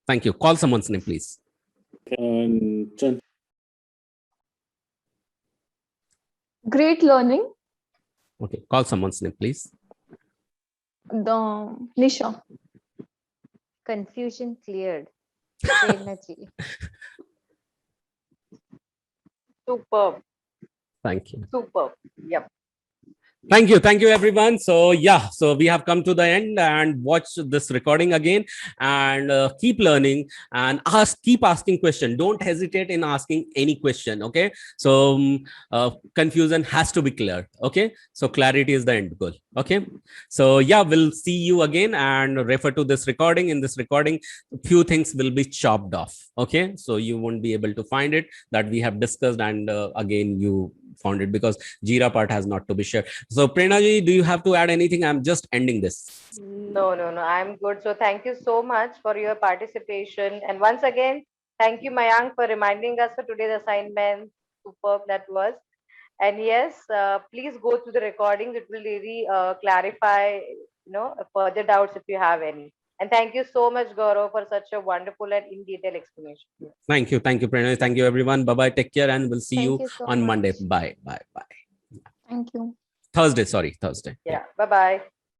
Thank you. Call someone's name, please. Great learning. Okay, call someone's name, please. Nisha. Confusion cleared. Superb. Thank you. Superb. Yep. Thank you everyone. So yeah, so we have come to the end, and watch this recording again, and keep learning and keep asking question. Don't hesitate in asking any question. Okay, so confusion has to be clear. Okay, so clarity is the end goal. Okay, so yeah, we'll see you again, and refer to this recording. In this recording, few things will be chopped off. Okay, so you won't be able to find it that we have discussed, and again you found it because Jira part has not to be shared. So Prerna ji, do you have to add anything? I'm just ending this. No, I'm good. So thank you so much for your participation. And once again, thank you, Mayank, for reminding us for today's assignment. Superb that was. And yes, please go through the recordings. It will really clarify, further doubts if you have any. And thank you so much, Gaurav, for such a wonderful and in detail explanation. Thank you, Pranay. Thank you, everyone. Bye bye. Take care, and we'll see Thank you you so on Monday. much. Bye. Thank you. Thursday. Sorry, Thursday. Yeah. Bye bye.